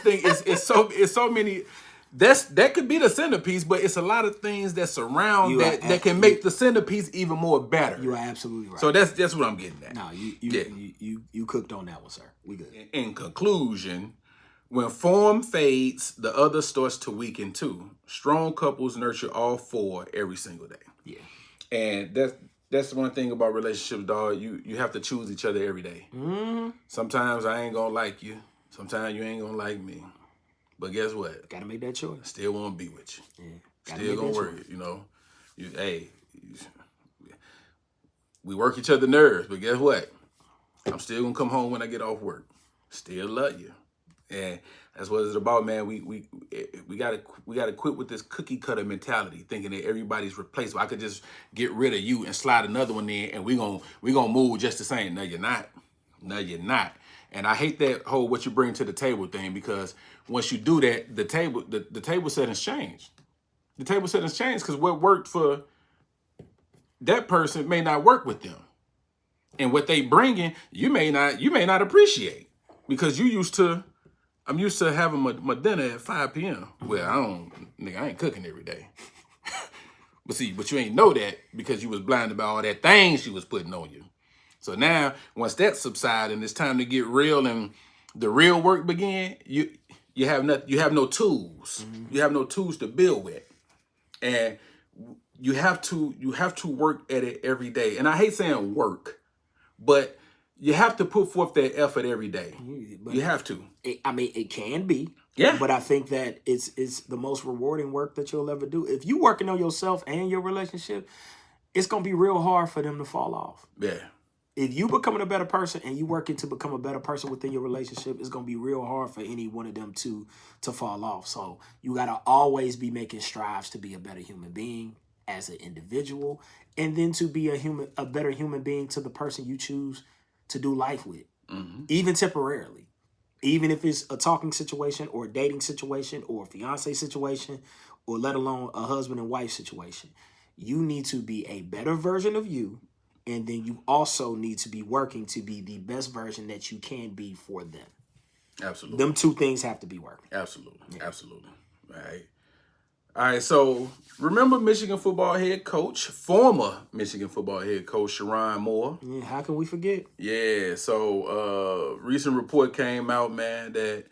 think it's so many. That could be the centerpiece, but it's a lot of things that surround that can make the centerpiece even more better. You are absolutely right. So that's what I'm getting at. No, you cooked on that one, sir. We good. In conclusion, when form fades, the other starts to weaken too. Strong couples nurture all four every single day. Yeah. And that's one thing about relationships, dog. You have to choose each other every day. Mm-hmm. Sometimes I ain't gonna like you. Sometimes you ain't gonna like me. But guess what? Gotta make that choice. Still won't be with you. Yeah. Still gonna work it, you know. We work each other's nerves, but guess what? I'm still gonna come home when I get off work. Still love you. And that's what it's about, man. We gotta quit with this cookie cutter mentality, thinking that everybody's replaceable. I could just get rid of you and slide another one in, and we gonna move just the same. No, you're not. No, you're not. And I hate that whole what you bring to the table thing, because once you do that, the table settings change. The table settings change because what worked for that person may not work with them, and what they bringing you may not appreciate. Because I'm used to having my dinner at 5 p.m. Well, I ain't cooking every day. But you ain't know that because you was blinded by all that thing she was putting on you. So now, once that subsides and it's time to get real and the real work begin, you have no tools. You have no tools to build with, and you have to work at it every day. And I hate saying work, but you have to put forth that effort every day. You have to. It can be. Yeah. But I think that it's the most rewarding work that you'll ever do. If you working on yourself and your relationship, it's gonna be real hard for them to fall off. Yeah. If you becoming a better person and you working to become a better person within your relationship, it's gonna be real hard for any one of them to fall off. So you gotta always be making strives to be a better human being as an individual, and then to be a better human being to the person you choose to do life with, even temporarily. Even if it's a talking situation or a dating situation or a fiance situation, or let alone a husband and wife situation, you need to be a better version of you. And then you also need to be working to be the best version that you can be for them. Absolutely. Them two things have to be working. Absolutely. Yeah. Absolutely. All right. So remember Michigan former Michigan football head coach Sherron Moore? Yeah, how can we forget? Yeah. So recent report came out, man, that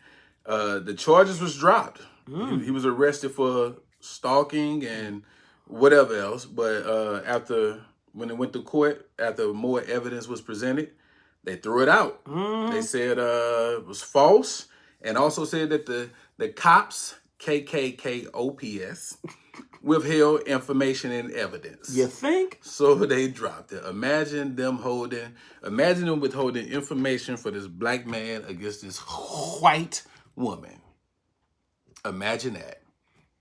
the charges was dropped. He was arrested for stalking and whatever else. But when it went to court, after more evidence was presented, they threw it out. They said it was false, and also said that the cops, KKKOPS, withheld information and evidence. You think? So they dropped it. Imagine them withholding information for this black man against this white woman. Imagine that.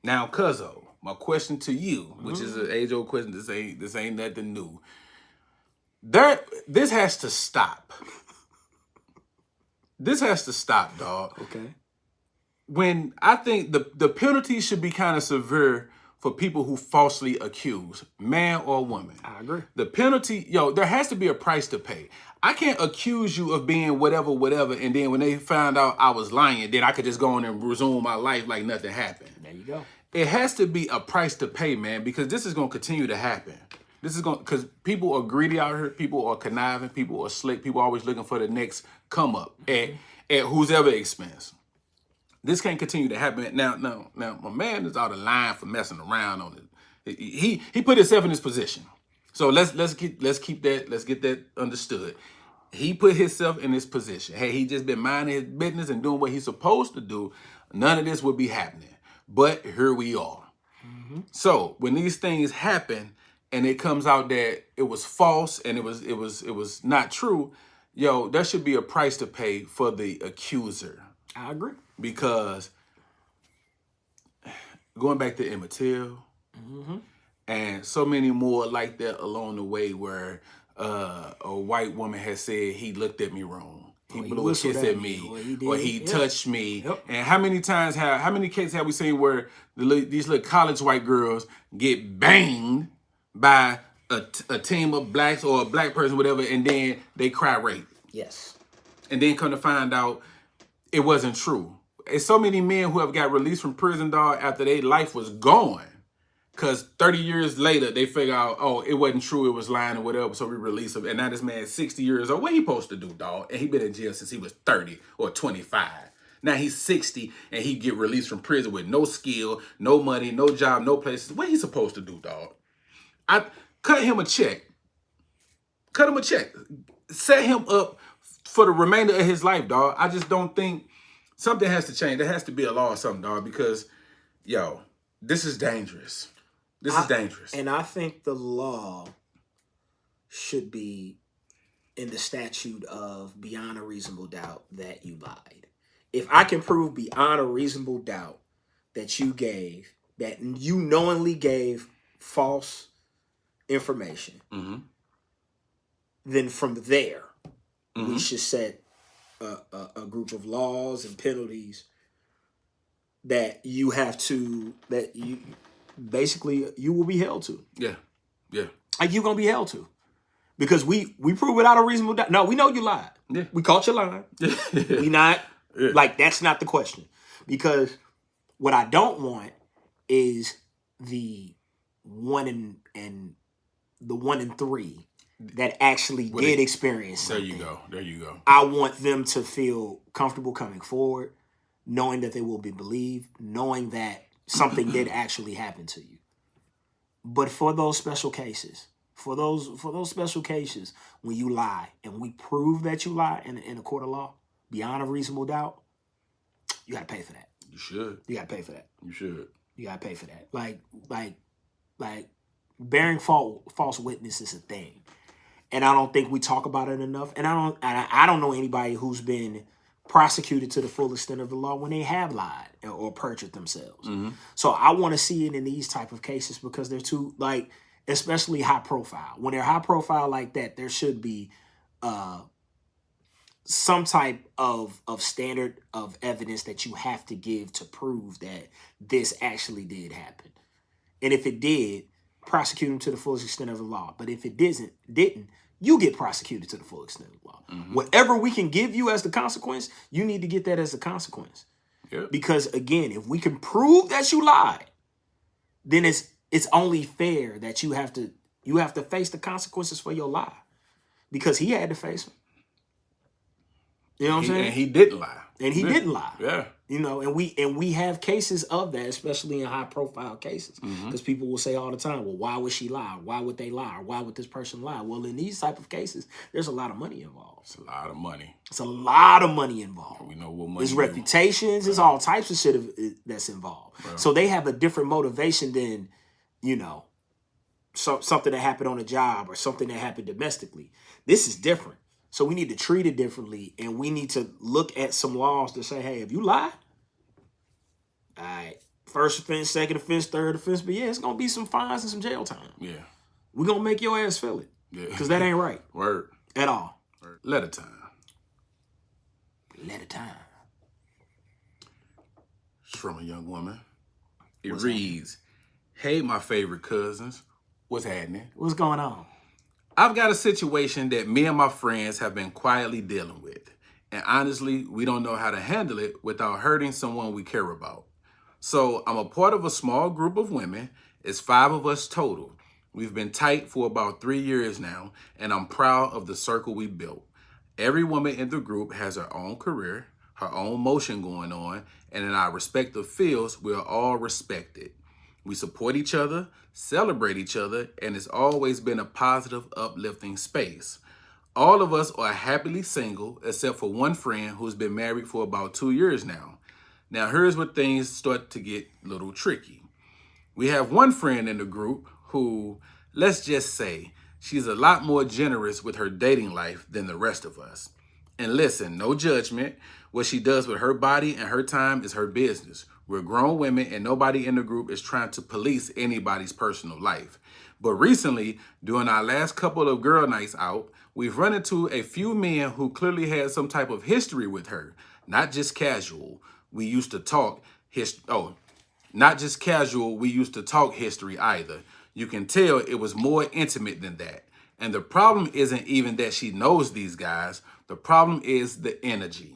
Now, Cuzzo, my question to you, which is an age-old question, this ain't nothing new. This has to stop. This has to stop, dog. Okay. When I think the penalty should be kind of severe for people who falsely accuse, man or woman. I agree. The penalty, there has to be a price to pay. I can't accuse you of being whatever, and then when they found out I was lying, then I could just go on and resume my life like nothing happened. There you go. It has to be a price to pay, man, because this is going to continue to happen. Because people are greedy out here, people are conniving, people are slick, people are always looking for the next come up at whose ever expense. This can't continue to happen. Now, my man is out of line for messing around on it. He put himself in this position. So let's get that understood. He put himself in this position. Hey, he just been minding his business and doing what he's supposed to do. None of this would be happening. But here we are. So when these things happen and it comes out that it was false and it was not true, there should be a price to pay for the accuser. I agree. Because going back to Emmett Till and so many more like that along the way where a white woman has said he looked at me wrong. He blew a kiss at me, or he touched me. Yep. And how many cases have we seen where these little college white girls get banged by a team of blacks or a black person, whatever, and then they cry rape? Yes. And then come to find out it wasn't true. It's so many men who have got released from prison, dog, after their life was gone. Because 30 years later, they figure out, oh, it wasn't true, it was lying or whatever, so we release him. And now this man's 60 years old. What he supposed to do, dog? And he been in jail since he was 30 or 25. Now he's 60 and he get released from prison with no skill, no money, no job, no places. What he supposed to do, dog? I cut him a check. Cut him a check. Set him up for the remainder of his life, dog. I just don't think something has to change. There has to be a law or something, dog, because, this is dangerous. This is dangerous. And I think the law should be in the statute of beyond a reasonable doubt that you lied. If I can prove beyond a reasonable doubt that you knowingly gave false information, then from there, we should set a group of laws and penalties that you will be held to. Yeah. Like you're going to be held to. Because we prove without a reasonable doubt. No, we know you lied. Yeah. We caught you lying. We not, like, that's not the question. Because what I don't want is the 1 in 3 that actually did experience something. There you go. I want them to feel comfortable coming forward, knowing that they will be believed, knowing that something did actually happen to you. But for those special cases, for those special cases when you lie and we prove that you lie in a court of law beyond a reasonable doubt, you got to pay for that. You should. You got to pay for that. You should. You got to pay for that. Like bearing false witness is a thing. And I don't think we talk about it enough. And I don't know anybody who's been prosecuted to the full extent of the law when they have lied or perjured themselves. Mm-hmm. So I want to see it in these type of cases because they're too, like, especially high profile. When they're high profile like that, there should be some type of standard of evidence that you have to give to prove that this actually did happen. And if it did, prosecute them to the fullest extent of the law. But if it didn't, you get prosecuted to the full extent of the law. Mm-hmm. Whatever we can give you as the consequence, you need to get that as the consequence. Yep. Because again, if we can prove that you lied, then it's only fair that you have to face the consequences for your lie. Because he had to face them. You know what I'm saying? And he didn't lie. And he didn't lie. Yeah. You know, and we have cases of that, especially in high profile cases. Because people will say all the time, well, why would she lie? Why would they lie? Or why would this person lie? Well, in these type of cases, there's a lot of money involved. It's a lot of money. It's a lot of money involved. We know what money There's reputations. There's all types of shit that's involved. Right. So they have a different motivation than, you know, something that happened on a job or something that happened domestically. This is different. So we need to treat it differently, and we need to look at some laws to say, hey, if you lie, all right, first offense, second offense, third offense, but yeah, it's going to be some fines and some jail time. Yeah. We're going to make your ass feel it. Yeah. Because that ain't right. Word. At all. Word. Letter time. Letter time. It's from a young woman. It reads, hey, my favorite cousins. What's happening? What's going on? I've got a situation that me and my friends have been quietly dealing with. And honestly, we don't know how to handle it without hurting someone we care about. So I'm a part of a small group of women. It's 5 of us total. We've been tight for about 3 years now, and I'm proud of the circle we built. Every woman in the group has her own career, her own motion going on, and in our respective fields, we are all respected. We support each other, celebrate each other, and it's always been a positive, uplifting space. All of us are happily single, except for one friend who's been married for about 2 years now. Now, here's where things start to get a little tricky. We have one friend in the group who, let's just say, she's a lot more generous with her dating life than the rest of us. And listen, no judgment. What she does with her body and her time is her business. We're grown women and nobody in the group is trying to police anybody's personal life. But recently, during our last couple of girl nights out, we've run into a few men who clearly had some type of history with her. Not just casual. We used to talk not just casual, we used to talk history either. You can tell it was more intimate than that. And the problem isn't even that she knows these guys. The problem is the energy.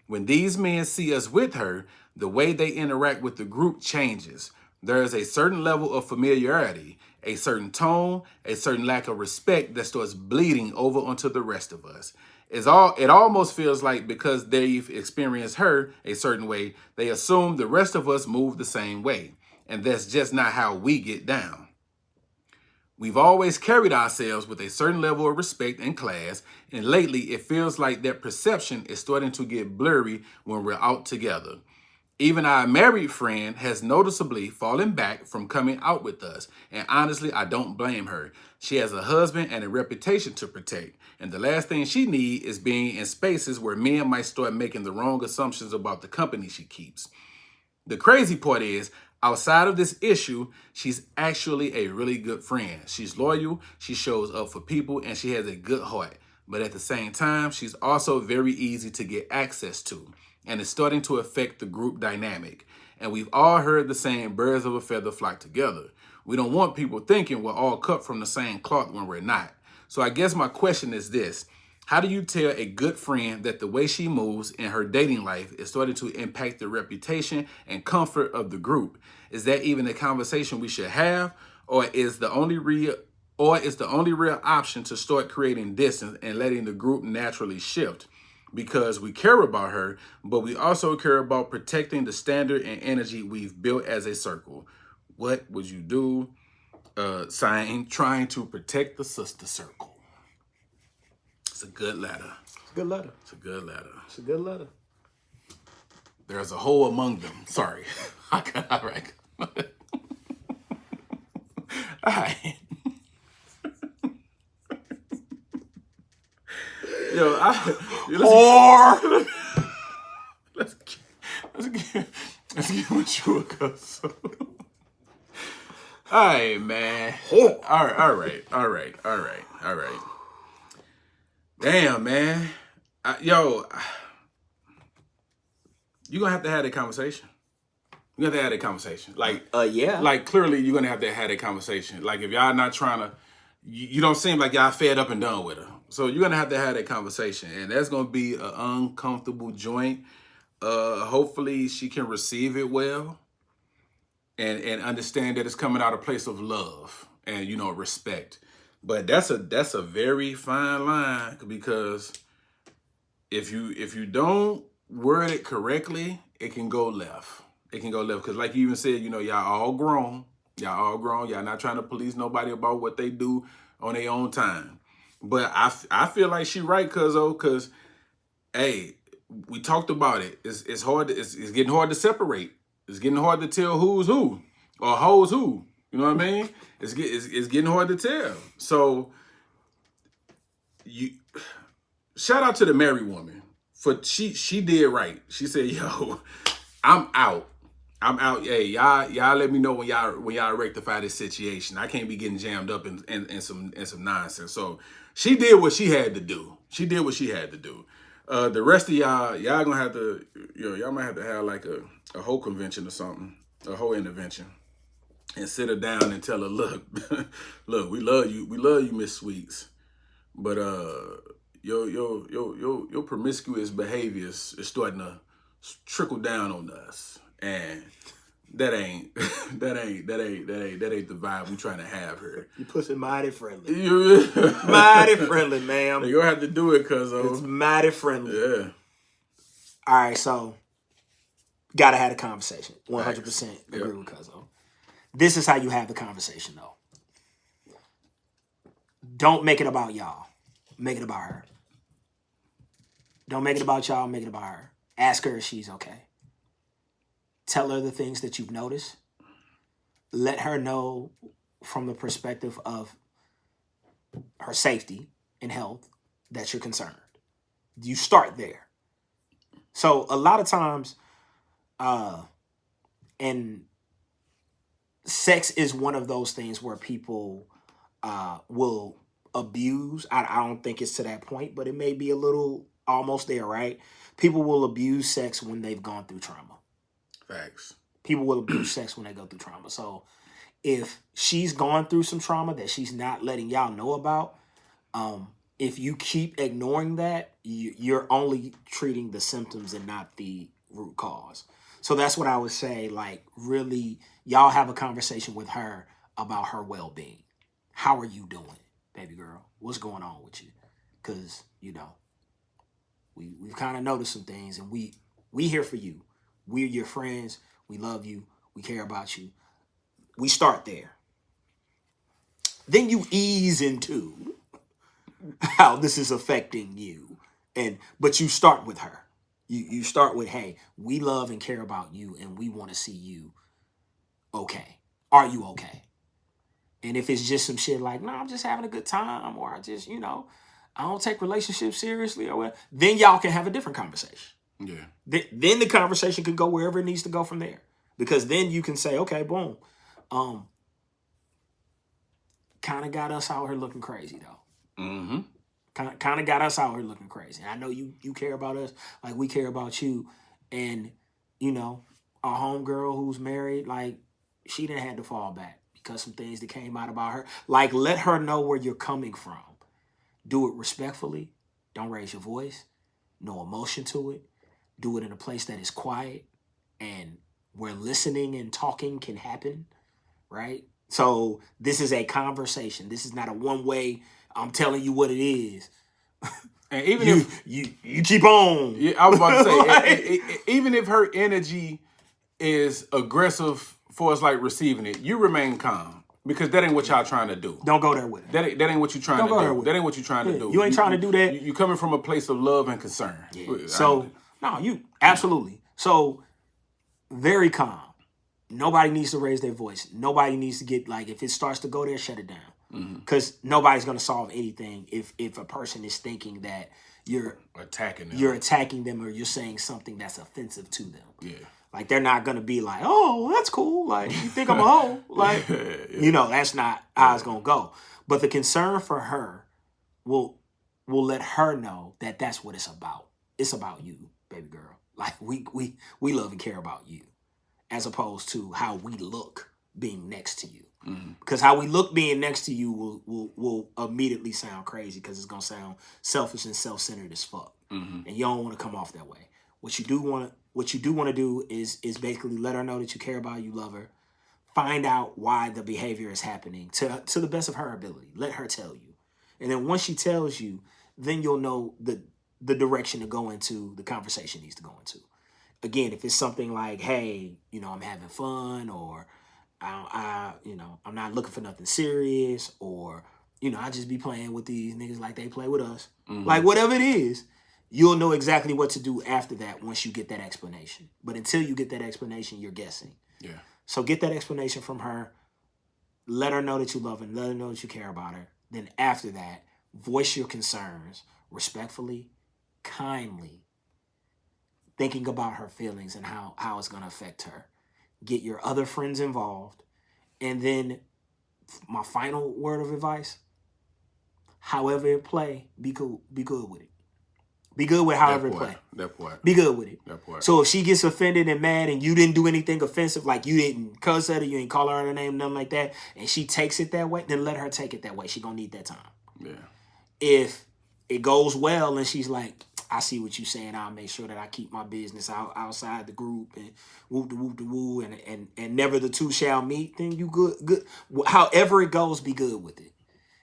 When these men see us with her, the way they interact with the group changes. There is a certain level of familiarity, a certain tone, a certain lack of respect that starts bleeding over onto the rest of us. It almost feels like because they've experienced her a certain way, they assume the rest of us move the same way. And that's just not how we get down. We've always carried ourselves with a certain level of respect and class, and lately it feels like that perception is starting to get blurry when we're out together. Even our married friend has noticeably fallen back from coming out with us, and honestly, I don't blame her. She has a husband and a reputation to protect, and the last thing she needs is being in spaces where men might start making the wrong assumptions about the company she keeps. The crazy part is, outside of this issue, she's actually a really good friend. She's loyal, she shows up for people, and she has a good heart. But at the same time, she's also very easy to get access to, and it's starting to affect the group dynamic. And we've all heard the saying, birds of a feather flock together. We don't want people thinking we're all cut from the same cloth when we're not. So I guess my question is this. How do you tell a good friend that the way she moves in her dating life is starting to impact the reputation and comfort of the group? Is that even a conversation we should have, or is the only real option to start creating distance and letting the group naturally shift? Because we care about her, but we also care about protecting the standard and energy we've built as a circle. What would you do? Trying to protect the sister circle. It's a good letter. It's a good letter. It's a good letter. It's a good letter. There's a hole among them. Sorry. All right. All right. Let's get with you a Cuzzo. All right, man. All right. Damn, man. You're gonna have to have that conversation. You have to have that conversation. Like, yeah. Like, clearly, you're gonna have to have that conversation. Like, if y'all not trying to, you don't seem like y'all fed up and done with her. So you're gonna have to have that conversation, and that's gonna be an uncomfortable joint. Hopefully, she can receive it well, and understand that it's coming out of a place of love and respect. But that's a very fine line, because if you don't word it correctly, it can go left. It can go left, because like you even said, y'all all grown. Y'all not trying to police nobody about what they do on their own time. But I feel like she right, Cuzzo, because, hey, we talked about it. It's hard. It's getting hard to separate. It's getting hard to tell who's who or who's who. You know what I mean? It's getting hard to tell. So shout out to the married woman, for she did right. She said, "Yo, I'm out. Hey, y'all let me know when y'all rectify this situation. I can't be getting jammed up in some nonsense." So she did what she had to do. The rest of y'all gonna have to, y'all might have to have like a whole convention or something, a whole intervention, and sit her down and tell her, look, we love you, Miss Sweets, but your promiscuous behaviors is starting to trickle down on us, and that ain't the vibe we trying to have here. You pussy mighty friendly. Mighty friendly, ma'am. You're gonna have to do it, Cuzzo. It's mighty friendly. Yeah. All right, so gotta have a conversation. 100% agree with Cuzzo. This is how you have the conversation, though. Don't make it about y'all. Make it about her. Don't make it about y'all. Make it about her. Ask her if she's okay. Tell her the things that you've noticed. Let her know from the perspective of her safety and health that you're concerned. You start there. So a lot of times, and sex is one of those things where people will abuse. I don't think it's to that point, but it may be a little almost there, right? People will abuse sex when they've gone through trauma. Facts. People will abuse sex when they go through trauma. So if she's gone through some trauma that she's not letting y'all know about, if you keep ignoring that, you're only treating the symptoms and not the root cause. So that's what I would say, like, really, y'all have a conversation with her about her well-being. How are you doing, baby girl? What's going on with you? Because, we've kind of noticed some things, and we here for you. We're your friends. We love you. We care about you. We start there. Then you ease into how this is affecting you. But you start with her. You start with, hey, we love and care about you, and we want to see you okay. Are you okay? And if it's just some shit like, no, I'm just having a good time, or I just, I don't take relationships seriously, or whatever, then y'all can have a different conversation. Yeah. Then the conversation could go wherever it needs to go from there. Because then you can say, okay, boom. Kind of got us out here looking crazy, though. Mm-hmm. Kind of got us out here looking crazy. I know you care about us like we care about you. And, our homegirl who's married, like, she didn't have to fall back because some things that came out about her. Like, let her know where you're coming from. Do it respectfully. Don't raise your voice. No emotion to it. Do it in a place that is quiet and where listening and talking can happen, right? So this is a conversation. This is not a one-way, I'm telling you what it is. And even you keep on. Yeah, I was about to say, even if her energy is aggressive for us, like receiving it, you remain calm because that ain't what y'all trying to do. Don't go there with it. That ain't what you trying to do. That ain't what you trying to do. You ain't trying to do that. You coming from a place of love and concern. Yeah. So no, you absolutely. So very calm. Nobody needs to raise their voice. Nobody needs to get like if it starts to go there, shut it down. Because nobody's gonna solve anything if a person is thinking that you're attacking them or you're saying something that's offensive to them. Yeah. Like they're not gonna be like, oh, that's cool. Like you think I'm a hoe. Like you know, that's not how it's gonna go. But the concern for her will let her know that that's what it's about. It's about you, baby girl. Like we love and care about you, as opposed to how we look being next to you. Because how we look being next to you will immediately sound crazy because it's gonna sound selfish and self-centered as fuck. And you don't want to come off that way. What you do want to do is basically let her know that you care about her, you love her. Find out why the behavior is happening to the best of her ability. Let her tell you. And then once she tells you, then you'll know the direction to go into, the conversation needs to go into. Again, if it's something like, hey, you know, I'm having fun, or I'm not looking for nothing serious, or, you know, I just be playing with these niggas like they play with us. Like whatever it is, you'll know exactly what to do after that once you get that explanation. But until you get that explanation, you're guessing. Yeah. So get that explanation from her. Let her know that you love her. Let her know that you care about her. Then after that, voice your concerns respectfully, kindly, thinking about her feelings and how it's going to affect her. Get your other friends involved. And then my final word of advice, however it play, be good with it. Be good with however it play. That part. Be good with it. That part. So if she gets offended and mad and you didn't do anything offensive, like you didn't cuss at her, you didn't call her her name, nothing like that, and she takes it that way, then let her take it that way. She gonna need that time. Yeah. If it goes well and she's like, I see what you're saying, I'll make sure that I keep my business outside the group and woo and never the two shall meet, then you good. However it goes, be good with it.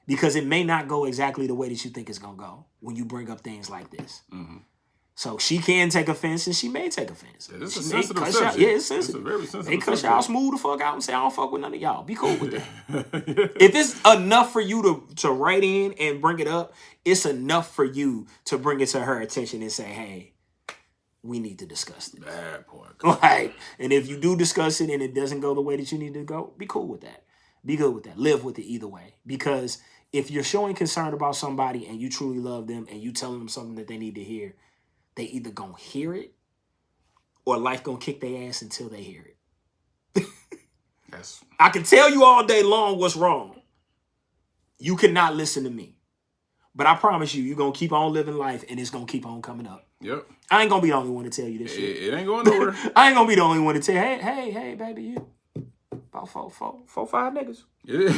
Because it may not go exactly the way that you think it's going to go when you bring up things like this. So she can take offense and she may take offense. Yeah, it's a sensitive subject. Yeah, it's sensitive. It's a very sensitive They cuss subject. y'all smooth the fuck out and say, I don't fuck with none of y'all. Be cool with that. If it's enough for you to write in and bring it up, it's enough for you to bring it to her attention and say, hey, we need to discuss this. Bad part. Right. And if you do discuss it and it doesn't go the way that you need to go, be cool with that. Be good with that. Live with it either way. Because if you're showing concern about somebody and you truly love them and you telling them something that they need to hear, they either gonna hear it or life gonna kick their ass until they hear it. Yes. I can tell you all day long what's wrong. You cannot listen to me. But I promise you, you're gonna keep on living life and it's gonna keep on coming up. Yep. I ain't gonna be the only one to tell you this shit. It ain't going nowhere. I ain't gonna be the only one to tell you, hey, baby, you. About four, five niggas. Yeah.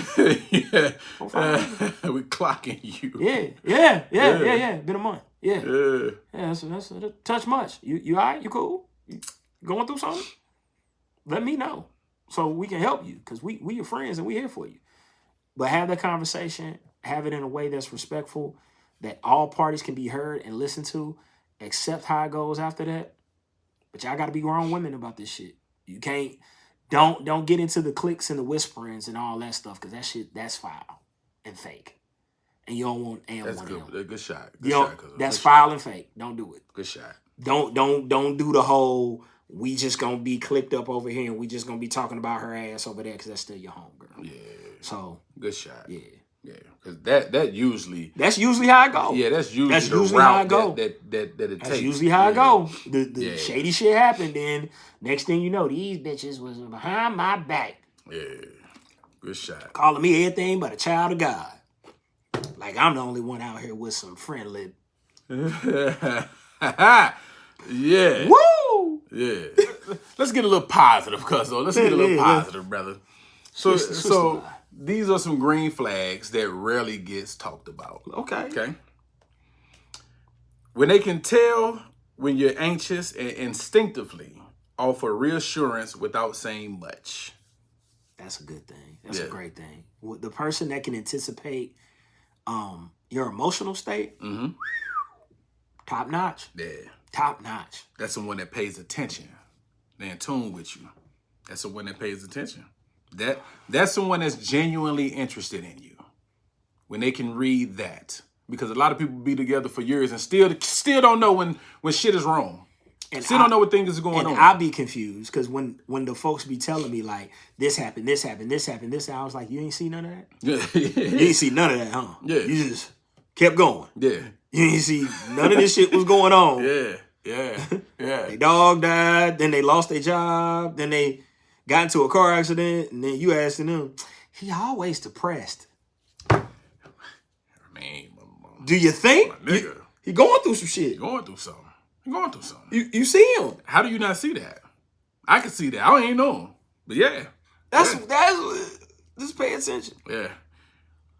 4, 5 niggas. We clocking you. Yeah. Been a month. Yeah. That's a touch much. You all right? You cool? You going through something? Let me know so we can help you because we your friends and we here for you. But have that conversation. Have it in a way that's respectful, that all parties can be heard and listened to. Accept how it goes after that. But y'all got to be grown women about this shit. You can't. Don't get into the clicks and the whisperings and all that stuff because that shit, that's foul and fake. And you don't want That's good. Good shot. That's foul and fake. Don't do it. Good shot. Don't do the whole we just gonna be clicked up over here and we just gonna be talking about her ass over there because that's still your homegirl. Yeah. So good shot. Yeah. Yeah, because that's usually how it go. Yeah, that's usually how it go. That it takes. That's usually how it go. The shady shit happened, then next thing you know, these bitches was behind my back. Yeah, good shot. Calling me everything but a child of God. Like I'm the only one out here with some friend lip. Yeah. Woo! Yeah. Let's get a little positive, Cuzzo. Let's get a little positive, brother. So these are some green flags that rarely gets talked about. Okay. When they can tell when you're anxious and instinctively offer reassurance without saying much. That's a good thing. That's a great thing. The person that can anticipate your emotional state, top notch. Yeah. Top notch. That's someone that pays attention. They're in tune with you. That's someone that pays attention. That's someone that's genuinely interested in you. When they can read that. Because a lot of people be together for years and still don't know when shit is wrong. And still don't know what things is going on. And I'll be confused because when the folks be telling me like this happened, this happened, this happened, this happened, I was like, you ain't see none of that? Yeah. You ain't see none of that, huh? Yeah. You just kept going. Yeah. You ain't see none of this shit was going on. Yeah. Their dog died, then they lost their job, then they got into a car accident, and then you asking them, he always depressed. Man, do you think? He going through some shit. Going through something. You see him. How do you not see that? I can see that. I don't even know him. But yeah. That's just pay attention. Yeah.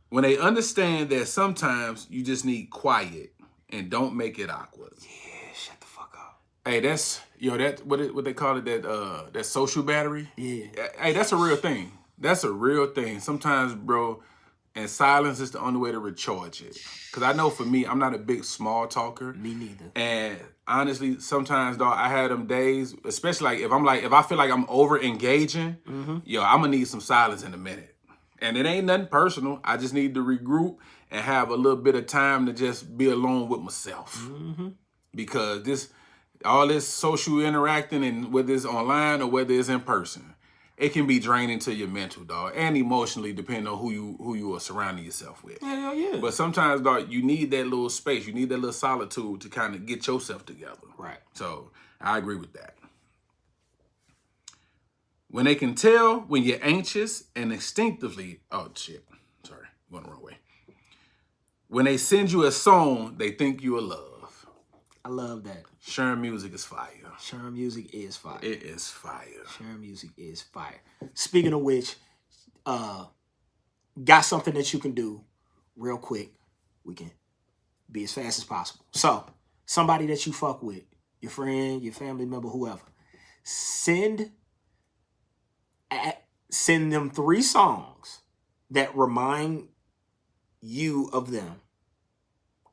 When they understand that sometimes you just need quiet and don't make it awkward. Yeah, shut the fuck up. Hey, that's what they call it, that social battery. Yeah. Hey, that's a real thing. That's a real thing. Sometimes, bro, and silence is the only way to recharge it. Because I know for me, I'm not a big small talker. Me neither. And honestly, sometimes, dog, I had them days, especially if I feel like I'm over engaging, I'm gonna need some silence in a minute. And it ain't nothing personal. I just need to regroup and have a little bit of time to just be alone with myself. Because all this social interacting, and whether it's online or whether it's in person, it can be draining to your mental, dog, and emotionally, depending on who you are surrounding yourself with. Hell yeah. But sometimes, dog, you need that little space. You need that little solitude to kind of get yourself together. Right. So I agree with that. When they can tell when you're anxious and instinctively, oh shit, sorry, going the wrong way. When they send you a song, they think you are love. I love that. Sharing music is fire. Sharing music is fire. It is fire. Sharing music is fire. Speaking of which, got something that you can do real quick. We can be as fast as possible. So, somebody that you fuck with, your friend, your family member, whoever, send them 3 songs that remind you of them,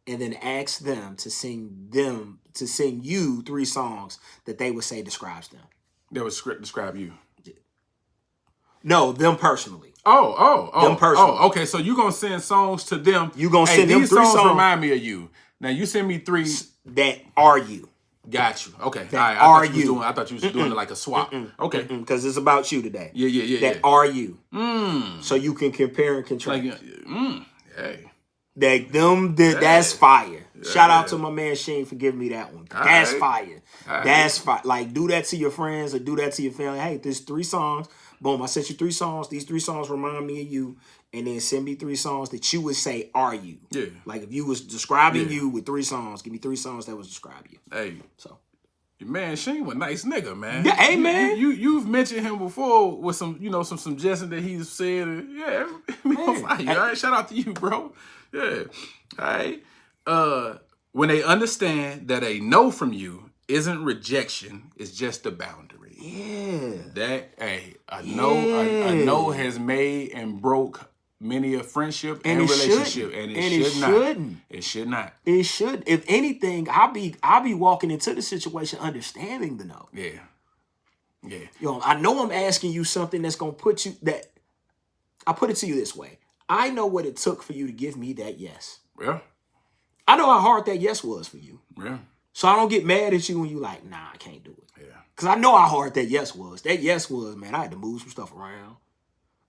and then ask them to sing you 3 songs that they would say describes them. That would describe you. No, them personally. Oh. Them personally. Oh, okay. So you gonna send songs to them. You gonna send them 3 songs. Remind me of you. Now you send me 3 that are you. Got you. Okay. That all right. I thought you was doing it like a swap. Okay. Because it's about you today. Yeah. That are you. So you can compare and contrast. Hey. That's fire. Shout out to my man Shane for giving me that one. That's fire. That's fire. Like, do that to your friends or do that to your family. Hey, there's 3 songs. Boom, I sent you 3 songs. These 3 songs remind me of you. And then send me 3 songs that you would say are you. Yeah. Like if you was describing you with 3 songs, give me 3 songs that would describe you. Hey. So. Man, Shane was a nice nigga, man. Yeah, hey, man. You've mentioned him before with some suggestions that he's said. Yeah, all right, shout out to you, bro. Yeah. All right. When they understand that a no from you isn't rejection, it's just a boundary. Yeah. A no has made and broke many a friendship and relationship, and it shouldn't. It should not. It should. If anything, I'll be walking into the situation understanding the no. Yeah. Yo, I know I'm asking you something that's gonna put you that. I put it to you this way. I know what it took for you to give me that yes. Yeah. I know how hard that yes was for you. Yeah. So I don't get mad at you when you like, nah, I can't do it. Yeah. Because I know how hard that yes was. That yes was, man, I had to move some stuff around.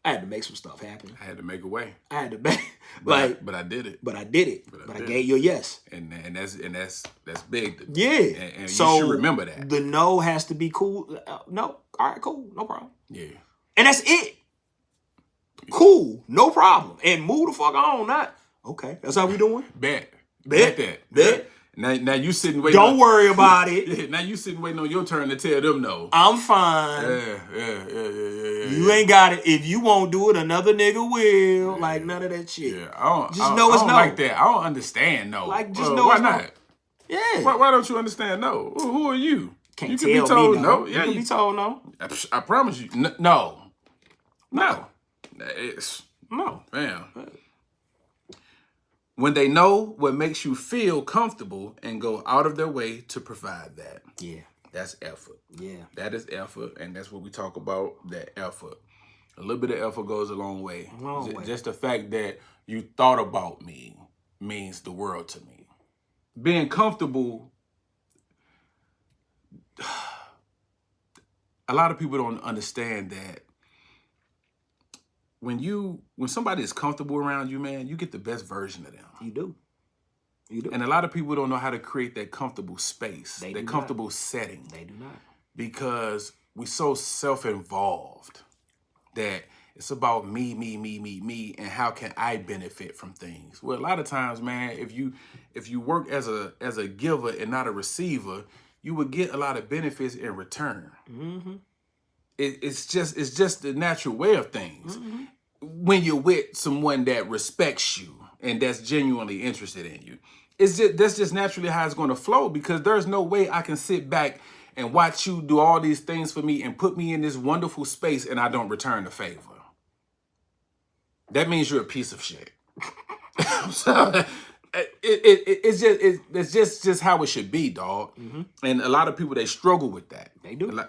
I had to make some stuff happen. I had to make a way. I had to make, but I did it. But I gave you a yes. And that's big. Yeah. And so you should remember that. The no has to be cool. No. All right, cool. No problem. Yeah. And that's it. Cool. No problem. And move the fuck on. Not okay. That's how we doing. Bet that. Now you sitting waiting. Don't worry about it. Yeah, now you sitting waiting on your turn to tell them no. I'm fine. Yeah. You ain't got it. If you won't do it, another nigga will. Yeah. Like none of that shit. Yeah, I just know it's no. Like that. I don't understand no. Like just know why it's not? No. Yeah. Why don't you understand no? Who are you? Can't you tell can be told me no. Yeah, you can be told no. I promise you. No. It's no, fam. When they know what makes you feel comfortable and go out of their way to provide that. Yeah. That's effort. Yeah. That is effort, and that's what we talk about, that effort. A little bit of effort goes a long way. Just the fact that you thought about me means the world to me. Being comfortable, a lot of people don't understand that when somebody is comfortable around you, man, you get the best version of them. You do. And a lot of people don't know how to create that comfortable space, that comfortable setting. They do not. Because we're so self-involved that it's about me, and how can I benefit from things. Well, a lot of times, man, if you work as a giver and not a receiver, you would get a lot of benefits in return. Mm-hmm. It's just the natural way of things. Mm-hmm. When you're with someone that respects you and that's genuinely interested in you, that's just naturally how it's going to flow, because there's no way I can sit back and watch you do all these things for me and put me in this wonderful space and I don't return the favor. That means you're a piece of shit. I'm sorry. It's just how it should be, dog. Mm-hmm. And a lot of people, they struggle with that. They do.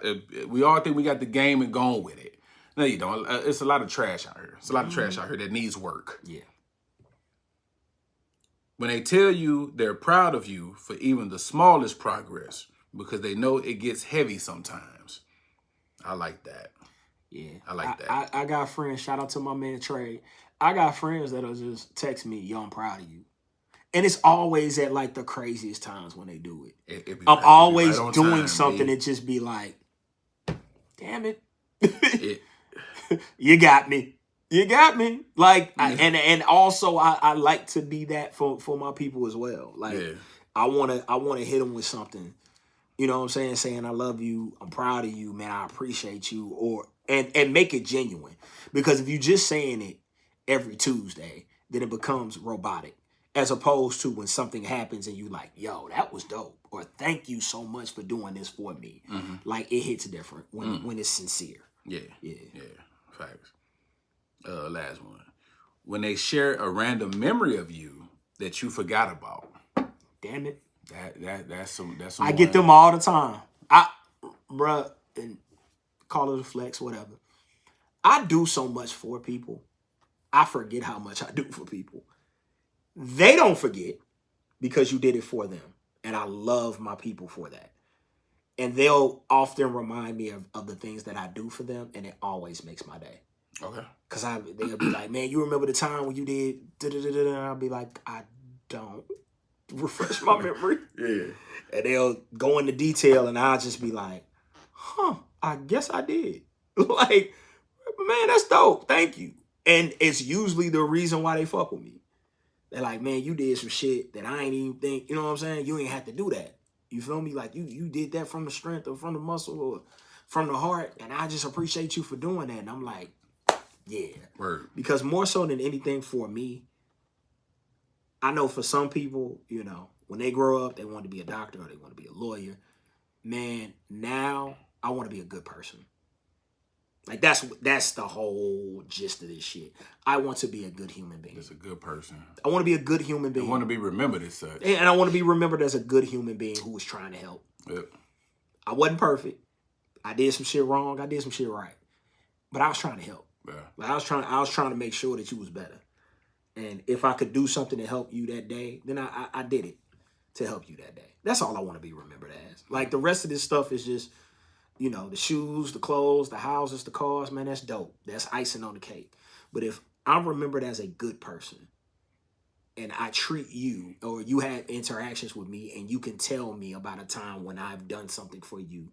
We all think we got the game and going with it. No, you don't. It's a lot of trash out here. It's a lot of trash out here that needs work. Yeah. When they tell you they're proud of you for even the smallest progress, because they know it gets heavy sometimes. I like that. Yeah. I like that. I got friends, shout out to my man Trey. I got friends that'll just text me, yo, I'm proud of you. And it's always at like the craziest times when they do it. I'm always doing something that just be like, damn it. You got me. You got me. Like, yeah. And also I like to be that for my people as well. Like, yeah. I wanna hit them with something. You know what I'm saying? I love you. I'm proud of you, man. I appreciate you. And make it genuine. Because if you just saying it every Tuesday, then it becomes robotic. As opposed to when something happens and you like, yo, that was dope. Or thank you so much for doing this for me. Mm-hmm. Like, it hits different when it's sincere. Yeah. Facts. Last one. When they share a random memory of you that you forgot about. Damn it. That's some. I get them all the time. Bruh, and call it a flex, whatever. I do so much for people. I forget how much I do for people. They don't forget because you did it for them. And I love my people for that. And they'll often remind me of the things that I do for them, and it always makes my day. Okay. Because they'll be like, man, you remember the time when you did da-da-da-da-da? And I'll be like, I don't. Refresh my memory. Yeah. And they'll go into detail, and I'll just be like, I guess I did. Like, man, that's dope. Thank you. And it's usually the reason why they fuck with me. They're like, man, you did some shit that I ain't even think, you know what I'm saying? You ain't have to do that. You feel me? Like, you did that from the strength or from the muscle or from the heart, and I just appreciate you for doing that. And I'm like, yeah. Word. Because more so than anything for me, I know for some people, you know, when they grow up, they want to be a doctor or they want to be a lawyer. Man, now I want to be a good person. Like, that's the whole gist of this shit. I want to be a good human being. Just a good person. I want to be a good human being. I want to be remembered as such. And I want to be remembered as a good human being who was trying to help. Yep. I wasn't perfect. I did some shit wrong. I did some shit right. But I was trying to help. Yeah. Like, I was trying to make sure that you was better. And if I could do something to help you that day, then I did it to help you that day. That's all I want to be remembered as. Like, the rest of this stuff is just, you know, the shoes, the clothes, the houses, the cars, man, that's dope. That's icing on the cake. But if I'm remembered as a good person and I treat you, or you have interactions with me and you can tell me about a time when I've done something for you,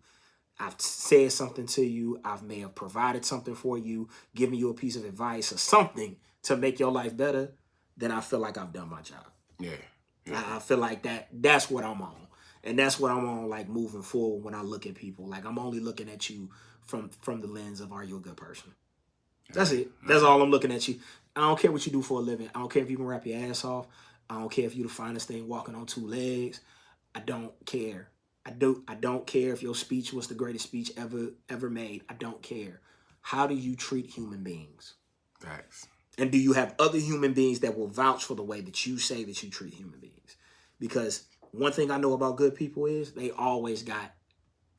I've said something to you, I may have provided something for you, given you a piece of advice or something to make your life better, then I feel like I've done my job. Yeah. I feel like that's what I'm on. And that's what I'm on, like, moving forward when I look at people. Like, I'm only looking at you from the lens of, are you a good person? That's it. That's all I'm looking at you. I don't care what you do for a living. I don't care if you can rap your ass off. I don't care if you the finest thing walking on two legs. I don't care. I don't care if your speech was the greatest speech ever made. I don't care. How do you treat human beings? Facts. And do you have other human beings that will vouch for the way that you say that you treat human beings? Because one thing I know about good people is they always got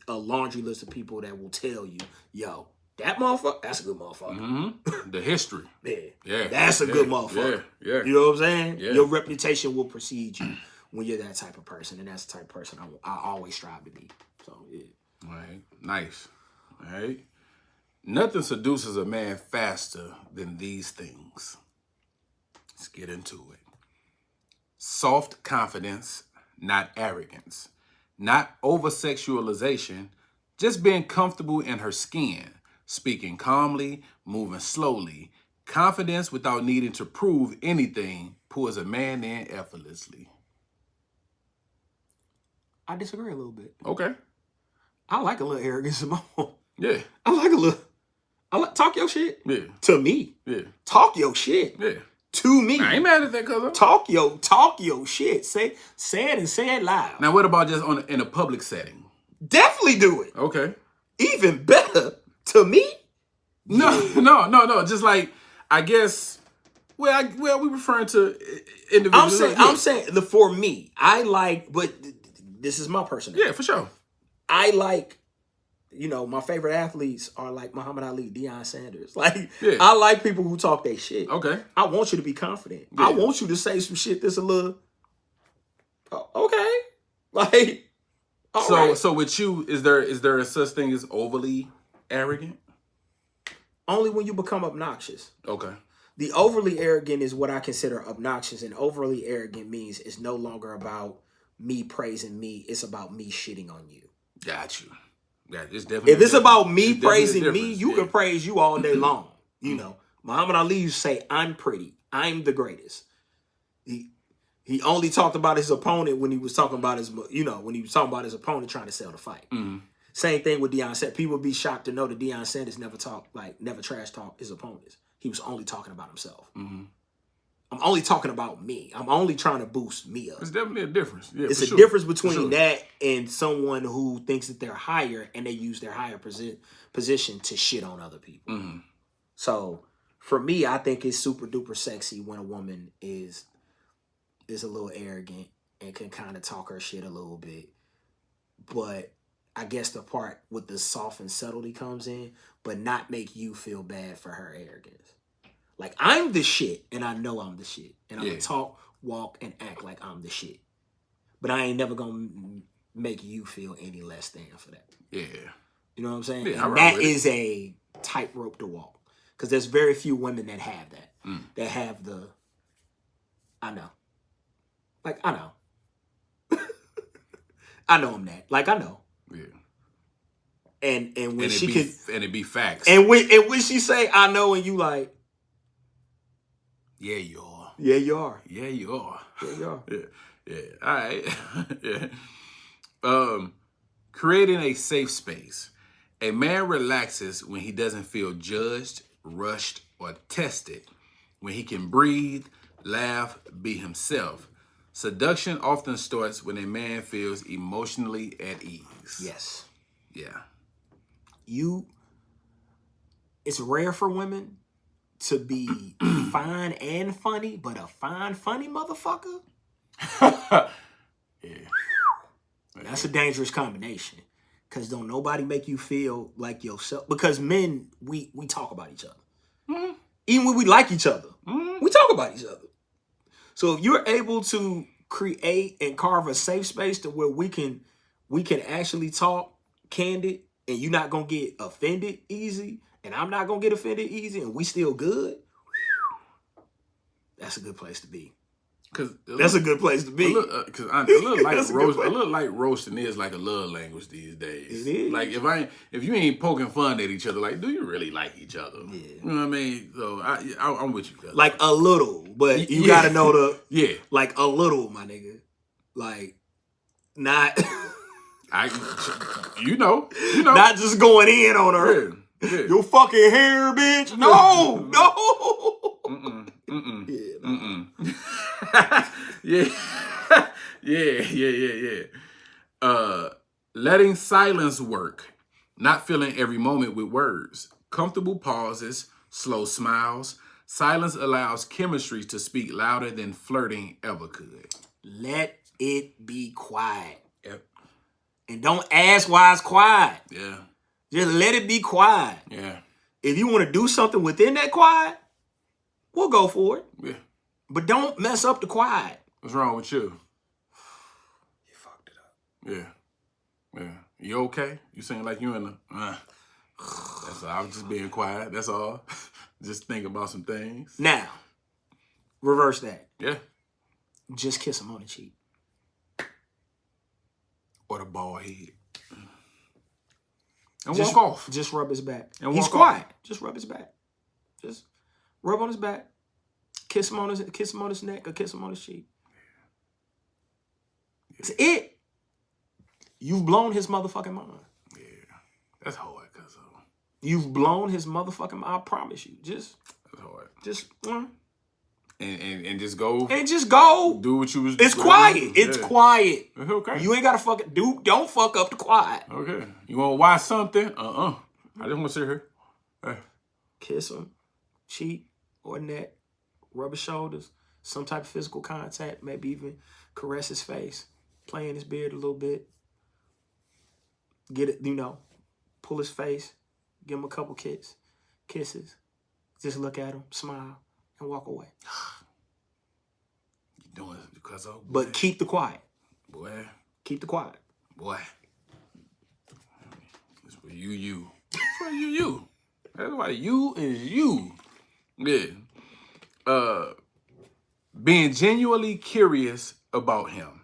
a laundry list of people that will tell you, yo, that motherfucker, that's a good motherfucker. Mm-hmm. The history. Yeah. That's a good motherfucker. Yeah. You know what I'm saying? Yeah. Your reputation will precede you when you're that type of person. And that's the type of person I always strive to be. So, yeah. All right. Nice. All right. Nothing seduces a man faster than these things. Let's get into it. Soft confidence, not arrogance. Not over-sexualization, just being comfortable in her skin. Speaking calmly, moving slowly. Confidence without needing to prove anything pulls a man in effortlessly. I disagree a little bit. Okay. I like a little arrogance in my own. Yeah. I like talk your shit. Yeah. To me. Yeah. Talk your shit. Yeah. To me. I ain't mad at that, cuz. Talk your shit. Say it and say it loud. Now, what about just in a public setting? Definitely do it. Okay. Even better. To me? No. Just like, I guess, well, we referring to individuals. I'm saying for me, I like, but this is my personality. Yeah, for sure. I like, my favorite athletes are like Muhammad Ali, Deion Sanders. Like, yeah. I like people who talk their shit. Okay. I want you to be confident. Yeah. I want you to say some shit that's a little, okay. Like, So with you, is there a such thing as overly arrogant? Only when you become obnoxious. Okay. The overly arrogant is what I consider obnoxious, and overly arrogant means it's no longer about me praising me. It's about me shitting on you. Got you. Yeah, it's definitely. If it's about me praising me, you can praise you all day long. Muhammad Ali used to say, "I'm pretty. I'm the greatest." He only talked about his opponent when he was talking about his opponent trying to sell the fight. Mm-hmm. Same thing with Deion Sanders. People would be shocked to know that Deion Sanders never trash talked his opponents. He was only talking about himself. Mm-hmm. I'm only talking about me. I'm only trying to boost me up. It's definitely a difference. Yeah, it's a difference between that and someone who thinks that they're higher and they use their higher position to shit on other people. Mm-hmm. So for me, I think it's super duper sexy when a woman is a little arrogant and can kind of talk her shit a little bit. But I guess the part with the soft and subtlety comes in, but not make you feel bad for her arrogance. Like, I'm the shit, and I know I'm the shit. And I'm going to talk, walk, and act like I'm the shit. But I ain't never going to make you feel any less than for that. Yeah. You know what I'm saying? Yeah, and that is a tightrope to walk. Because there's very few women that have that. That have the, I know. Like, I know. I know I'm that. Like, I know. Yeah. And when she can... And it be facts. And when she say, I know, and you like... Yeah, you are. Yeah, you are. Yeah, you are. Yeah, you are. Yeah. All right. Yeah. Creating a safe space. A man relaxes when he doesn't feel judged, rushed, or tested. When he can breathe, laugh, be himself. Seduction often starts when a man feels emotionally at ease. Yes. Yeah. It's rare for women to be fine and funny, but a fine, funny motherfucker? Yeah. That's a dangerous combination. Because don't nobody make you feel like yourself. Because men, we talk about each other. Mm-hmm. Even when we like each other, we talk about each other. So if you're able to create and carve a safe space to where we can actually talk candid, and you're not going to get offended easy, and I'm not going to get offended easy, and we still good, that's a good place to be. Cause that's a good place to be. Because a little light roasting is like a love language these days. It is. Like if you ain't poking fun at each other, like, do you really like each other? Yeah. You know what I mean? So I'm with you, cuz. Like a little, but you gotta know the like a little, my nigga. Like not you know. Not just going in on her. Yeah. Your fucking hair, bitch. No. Yeah. Letting silence work. Not filling every moment with words. Comfortable pauses, slow smiles. Silence allows chemistry to speak louder than flirting ever could. Let it be quiet. Yep. And don't ask why it's quiet. Yeah. Just let it be quiet. Yeah. If you want to do something within that quiet, we'll go for it. Yeah. But don't mess up the quiet. What's wrong with you? You fucked it up. Yeah. You okay? You seem like you in the... That's all. I was just being quiet. That's all. Just think about some things. Now, reverse that. Yeah. Just kiss him on the cheek. Or the bald head. And walk off. Just rub his back. And he's walk quiet. off. Just rub his back. Just rub on his back. Kiss him on his neck or kiss him on his cheek. Yeah. That's it. You've blown his motherfucking mind. Yeah. That's hard, cuz. You've blown his motherfucking mind. I promise you. That's hard. Just and just go. And just go. Do what you was. It's quiet. It's quiet. Okay. You ain't gotta fucking don't fuck up the quiet. Okay. You wanna watch something? I just wanna sit here. Hey. Kiss him, cheek or neck, rub his shoulders, some type of physical contact, maybe even caress his face, play in his beard a little bit. Get it, pull his face, give him a couple kisses. Just look at him, smile, and walk away. You doing it because of... But keep the quiet. Boy. Keep the quiet. Boy. It's for you. It's for you. That's why you is you. Yeah. Being genuinely curious about him.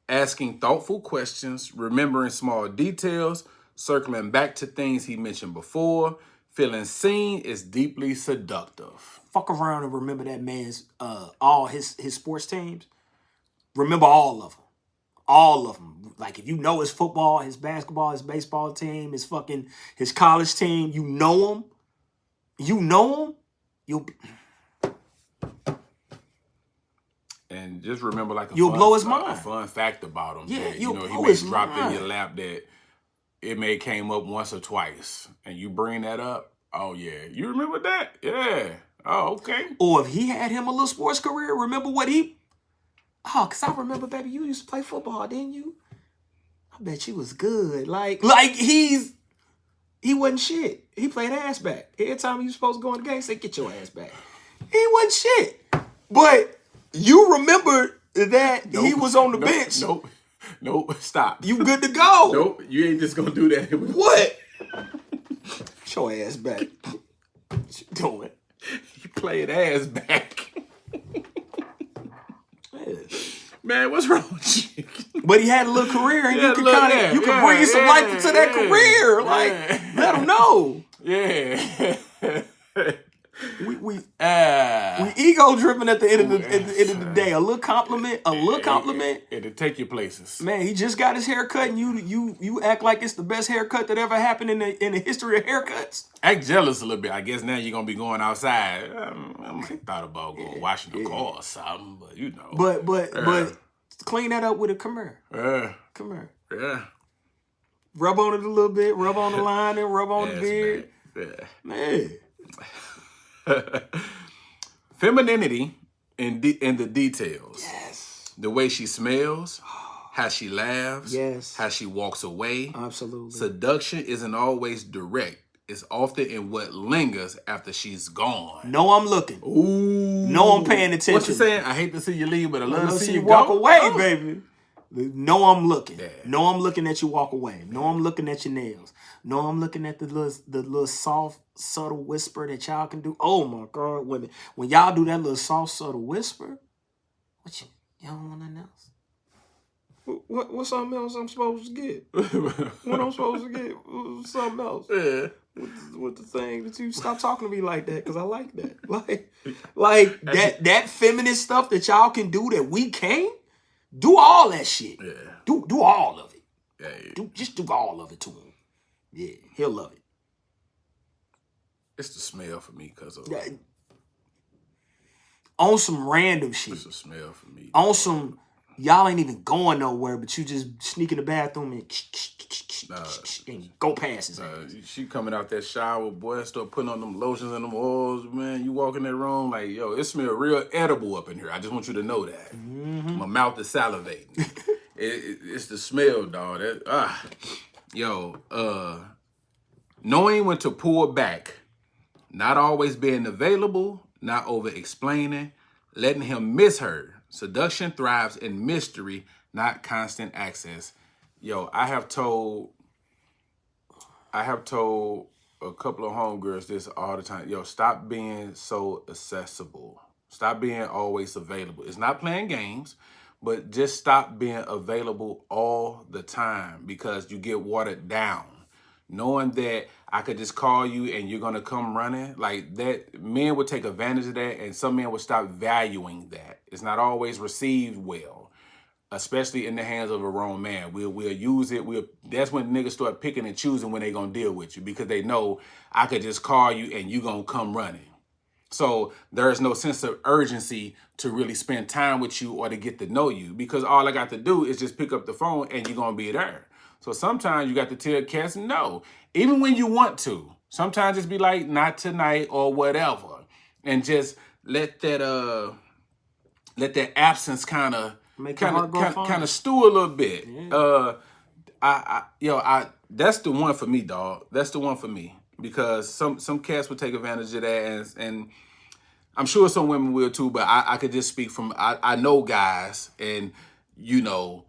Asking thoughtful questions, remembering small details, circling back to things he mentioned before. Feeling seen is deeply seductive. Fuck around and remember that man's, all his sports teams. Remember all of them. All of them. Like, if you know his football, his basketball, his baseball team, his college team, you know him. You'll... And just remember, like, you'll blow his mind. A fun fact about him. Yeah, he may drop in your lap that it may came up once or twice, and you bring that up. Oh yeah, you remember that? Yeah. Oh, okay. Or if he had him a little sports career, remember what he? Oh, cause I remember, baby, you used to play football, didn't you? I bet you was good. Like he wasn't shit. He played ass back. Every time he was supposed to go in the game, say, "Get your ass back." He wasn't shit, but. You remember that he was on the bench. Nope. Stop. You good to go. Nope. You ain't just gonna do that. What? Get your ass back. What you doing? You played ass back. Yeah. Man, what's wrong with you? But he had a little career, and you could bring some life into that career. Like, let him know. Yeah. We ego driven at the end of the day. A little compliment. It'll take you places. Man, he just got his hair cut, and you act like it's the best haircut that ever happened in the history of haircuts. Act jealous a little bit. I guess now you're gonna be going outside. I thought about going washing the car or something, but But clean that up with a come here. Come here. Yeah. Rub on it a little bit. Rub on the line and rub on the beard. Man. Femininity in the details. Yes. The way she smells, how she laughs, yes, how she walks away. Absolutely. Seduction isn't always direct. It's often in what lingers after she's gone. No, I'm looking. Ooh. No, I'm paying attention. What you saying? I hate to see you leave, but I love to see you walk go. away, baby. No, I'm looking. Yeah. No, I'm looking at you walk away. No, I'm looking at your nails. No, I'm looking at the little soft, subtle whisper that y'all can do. Oh my God, women. When y'all do that little soft, subtle whisper, What you don't want nothing else? What's something else I'm supposed to get? What I'm supposed to get? Something else. Yeah. With the thing that you stop talking to me like that, because I like that. Like that feminist stuff that y'all can do that we can't. Do all that shit. Yeah. Do all of it. Yeah. Just do all of it to him. Yeah, he'll love it. It's the smell for me, cuz of on some random shit. It's a smell for me. On some, y'all ain't even going nowhere, but you just sneak in the bathroom and go past his ass. She coming out that shower, boy, start putting on them lotions and them oils, man. You walk in that room like, yo, it smells real edible up in here. I just want you to know that. Mm-hmm. My mouth is salivating. It's the smell, dog. Knowing when to pull back, not always being available, not over-explaining, letting him miss her. Seduction thrives in mystery, not constant access. Yo, I have told a couple of homegirls this all the time. Yo, stop being so accessible. Stop being always available. It's not playing games, but just stop being available all the time because you get watered down. Knowing that I could just call you and you're going to come running, like that, men would take advantage of that and some men would stop valuing that. It's not always received well, especially in the hands of a wrong man. We'll use it. That's when niggas start picking and choosing when they going to deal with you because they know I could just call you and you going to come running. So there's no sense of urgency to really spend time with you or to get to know you because all I got to do is just pick up the phone and you're going to be there. So sometimes you got to tell cats no, even when you want to. Sometimes just be like, not tonight or whatever. And just let that absence kind of stew a little bit. Yeah. That's the one for me, dog. That's the one for me. Because some cats would take advantage of that and I'm sure some women will too, but I could just speak from I know guys and you know.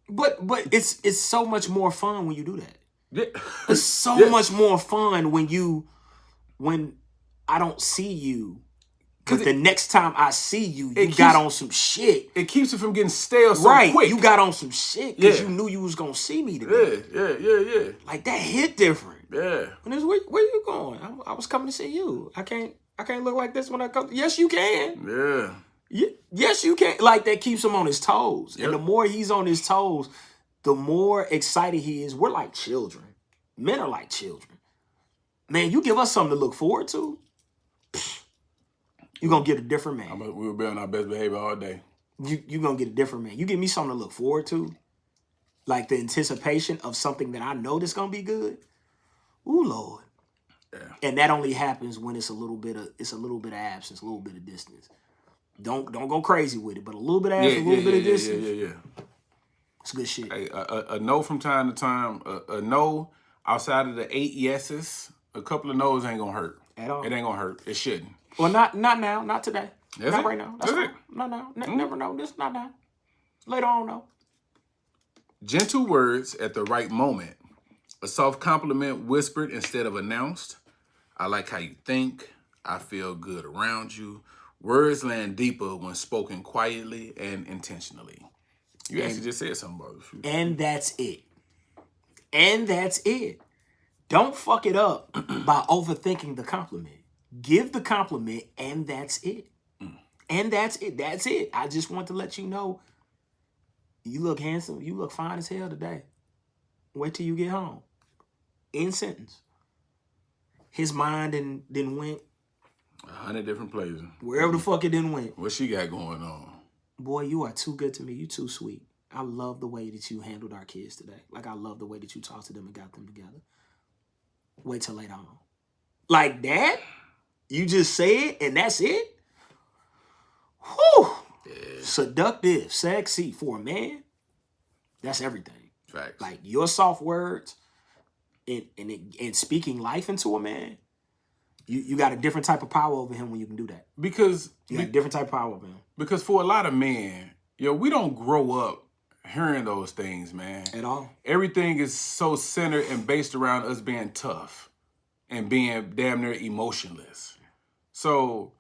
But it's so much more fun when you do that. Yeah. It's so much more fun when I don't see you. Because the next time I see you, got on some shit. It keeps it from getting stale so quick. You got on some shit because you knew you was going to see me today. Yeah. Like, that hit different. Yeah. And it's, where you going? I was coming to see you. I can't look like this when I come. Yes, you can. Yeah. Yes, you can. Like, that keeps him on his toes. Yep. And the more he's on his toes, the more excited he is. We're like children. Men are like children. Man, you give us something to look forward to, you're going to get a different man. We will be on our best behavior all day. You're going to get a different man. You give me something to look forward to, like the anticipation of something that I know that's going to be good. Ooh, Lord. Yeah. And that only happens when it's a little bit of absence, a little bit of distance. Don't go crazy with it, but a little bit of absence, a little bit of distance. Yeah. It's good shit. Hey, a no from time to time, a no outside of the 8 yeses, a couple of no's ain't gonna hurt. At all. It ain't gonna hurt. It shouldn't. Well, not now, not today. Not right now. That's it. Not now. Never know. This not now. Later on, no. Gentle words at the right moment. A soft compliment whispered instead of announced. I like how you think. I feel good around you. Words land deeper when spoken quietly and intentionally. You actually just said something about it. And that's it. Don't fuck it up by overthinking the compliment. Give the compliment, and that's it. And that's it. That's it. I just want to let you know, you look handsome. You look fine as hell today. Wait till you get home. End sentence. His mind didn't went 100 different places. Wherever the fuck it didn't went. What she got going on? Boy, you are too good to me. You too sweet. I love the way that you handled our kids today. Like, I love the way that you talked to them and got them together. Wait till later on. Like that? You just say it and that's it? Whew. Yeah. Seductive, sexy for a man. That's everything. Facts. Like, your soft words and speaking life into a man, you got a different type of power over him when you can do that. Because you got a different type of power over him. Because for a lot of men, we don't grow up hearing those things, man. At all. Everything is so centered and based around us being tough and being damn near emotionless. So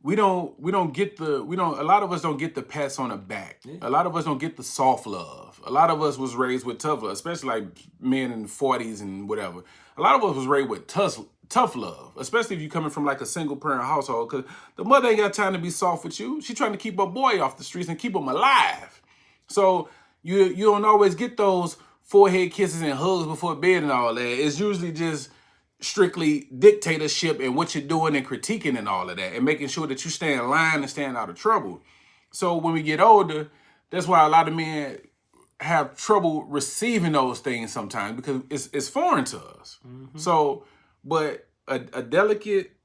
a lot of us don't get the pats on the back. Yeah. A lot of us don't get the soft love. A lot of us was raised with tough love, especially like men in the 40s and whatever. A lot of us was raised with tough love, especially if you're coming from like a single parent household, because the mother ain't got time to be soft with you. She's trying to keep her boy off the streets and keep him alive. So you don't always get those forehead kisses and hugs before bed and all that. It's usually just strictly dictatorship and what you're doing and critiquing and all of that and making sure that you stay in line and staying out of trouble. So when we get older, that's why a lot of men have trouble receiving those things sometimes, because it's foreign to us. Mm-hmm. So, but a delicate,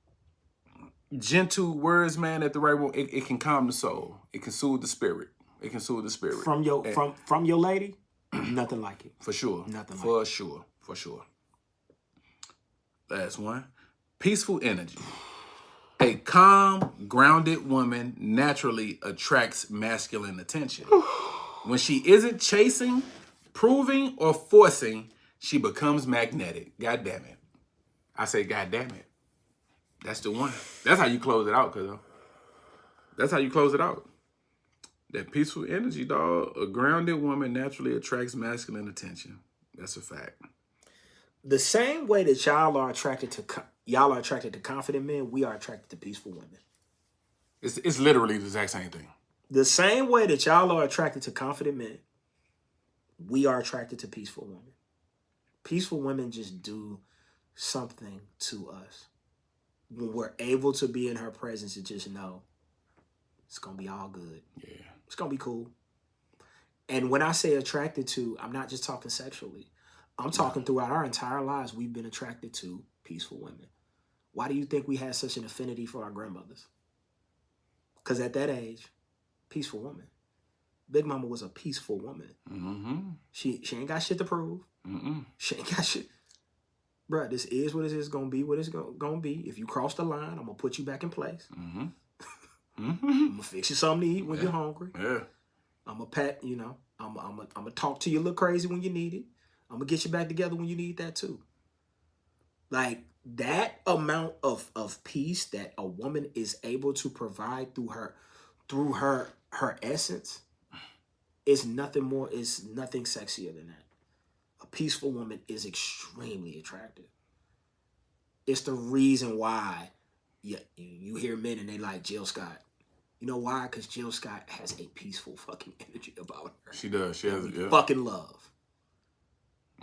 gentle words, man, at the right moment, it can calm the soul. It can soothe the spirit. It can soothe the spirit. From your lady, nothing like it. For sure. Nothing like it. For sure. Last one. Peaceful energy. A calm, grounded woman naturally attracts masculine attention. When she isn't chasing, proving, or forcing, she becomes magnetic. God damn it. I say, God damn it. That's the one. That's how you close it out, Cuzzo. That's how you close it out. That peaceful energy, dog. A grounded woman naturally attracts masculine attention. That's a fact. The same way that y'all are attracted to confident men, we are attracted to peaceful women. It's literally the exact same thing. The same way that y'all are attracted to confident men, we are attracted to peaceful women. Peaceful women just do something to us. When we're able to be in her presence and just know it's going to be all good. Yeah. It's going to be cool. And when I say attracted to, I'm not just talking sexually. I'm talking throughout our entire lives, we've been attracted to peaceful women. Why do you think we had such an affinity for our grandmothers? Because at that age, peaceful woman. Big Mama was a peaceful woman. Mm-hmm. She ain't got shit to prove. Mm-mm. She ain't got shit. Bruh, this is what it is going to be, what it's going to be. If you cross the line, I'm going to put you back in place. Mm-hmm. Mm-hmm. I'm going to fix you something to eat when you're hungry. Yeah. I'm going to pat, I'm going to talk to you a little crazy when you need it. I'm going to get you back together when you need that too. Like, that amount of peace that a woman is able to provide through her essence is nothing more, is nothing sexier than that. A peaceful woman is extremely attractive. It's the reason why you hear men and they like Jill Scott. You know why? Because Jill Scott has a peaceful fucking energy about her. She does. She has it. Fucking love.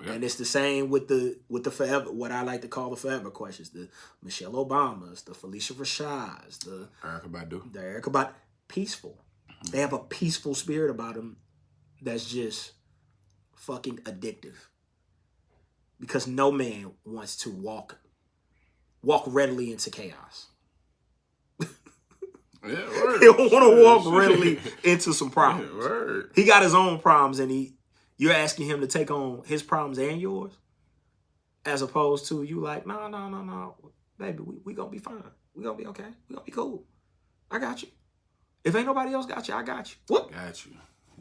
Yeah. And it's the same with the forever, what I like to call the forever questions, the Michelle Obamas, the Felicia Rashads, the Erykah Badu. Peaceful. Mm-hmm. They have a peaceful spirit about them that's just fucking addictive. Because no man wants to walk readily into chaos. Yeah, word. He don't want to walk readily into some problems. Yeah, word. He got his own problems, and you're asking him to take on his problems and yours, as opposed to you like, no, baby, we gonna be fine. We gonna be okay. We gonna be cool. I got you. If ain't nobody else got you, I got you. What? Got you.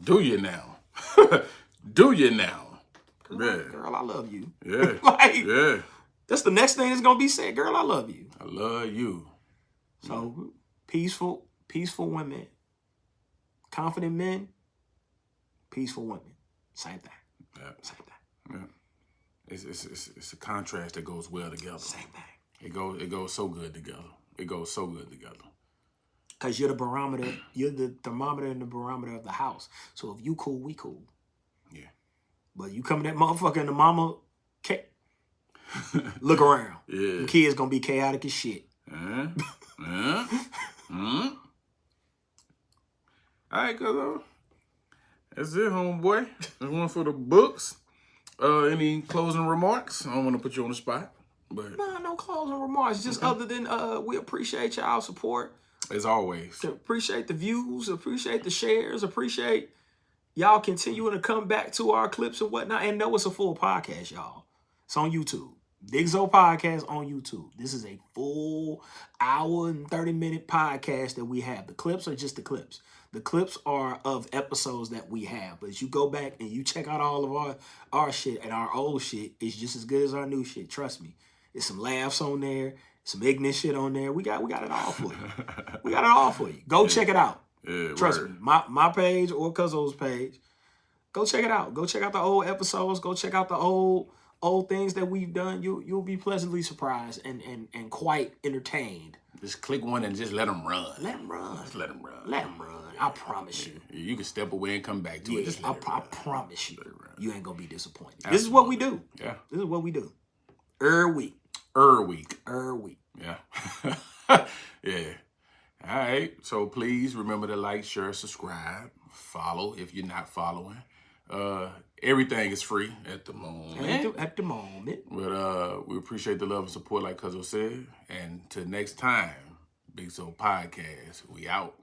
Do you now? Do you now? Girl, I love you. Yeah. Yeah. That's the next thing that's gonna be said. Girl, I love you. I love you. So peaceful women, confident men, peaceful women. Same thing. Yeah. Same thing. Yeah. It's a contrast that goes well together. Same thing. It goes so good together. It goes so good together. Because you're the barometer, you're the thermometer and the barometer of the house. So if you cool, we cool. Yeah. But you come in that motherfucker and the mama, look around. Yeah. The kids gonna be chaotic as shit. All right, Cuzzo. That's it, homeboy. That's one for the books. Any closing remarks? I don't want to put you on the spot, but no closing remarks. Just other than we appreciate y'all support. As always. Appreciate the views, appreciate the shares, appreciate y'all continuing to come back to our clips and whatnot. And know it's a full podcast, y'all. It's on YouTube. Big Zo Podcast on YouTube. This is a full hour and 30-minute podcast that we have. The clips are just the clips. The clips are of episodes that we have. But as you go back and you check out all of our shit, and our old shit is just as good as our new shit. Trust me. There's some laughs on there. some ignorant shit on there. We got it all for you. We got it all for you. Go check it out. Yeah, Trust me, my page or Cuzzo's page. Go check it out. Go check out the old episodes. Go check out the old things that we've done. You'll be pleasantly surprised and quite entertained. Just click one and just let them run. Let them run. Just let them run. Let them run. I promise you. You can step away and come back to it. Just I promise you. You ain't gonna be disappointed. Absolutely. This is what we do. Yeah. This is what we do. Week. Week. Week. Yeah. Yeah. All right. So please remember to like, share, subscribe, follow if you're not following. Everything is free at the moment. At the moment. But we appreciate the love and support, like Cuzzo said. And till next time, Big Zo Podcast. We out.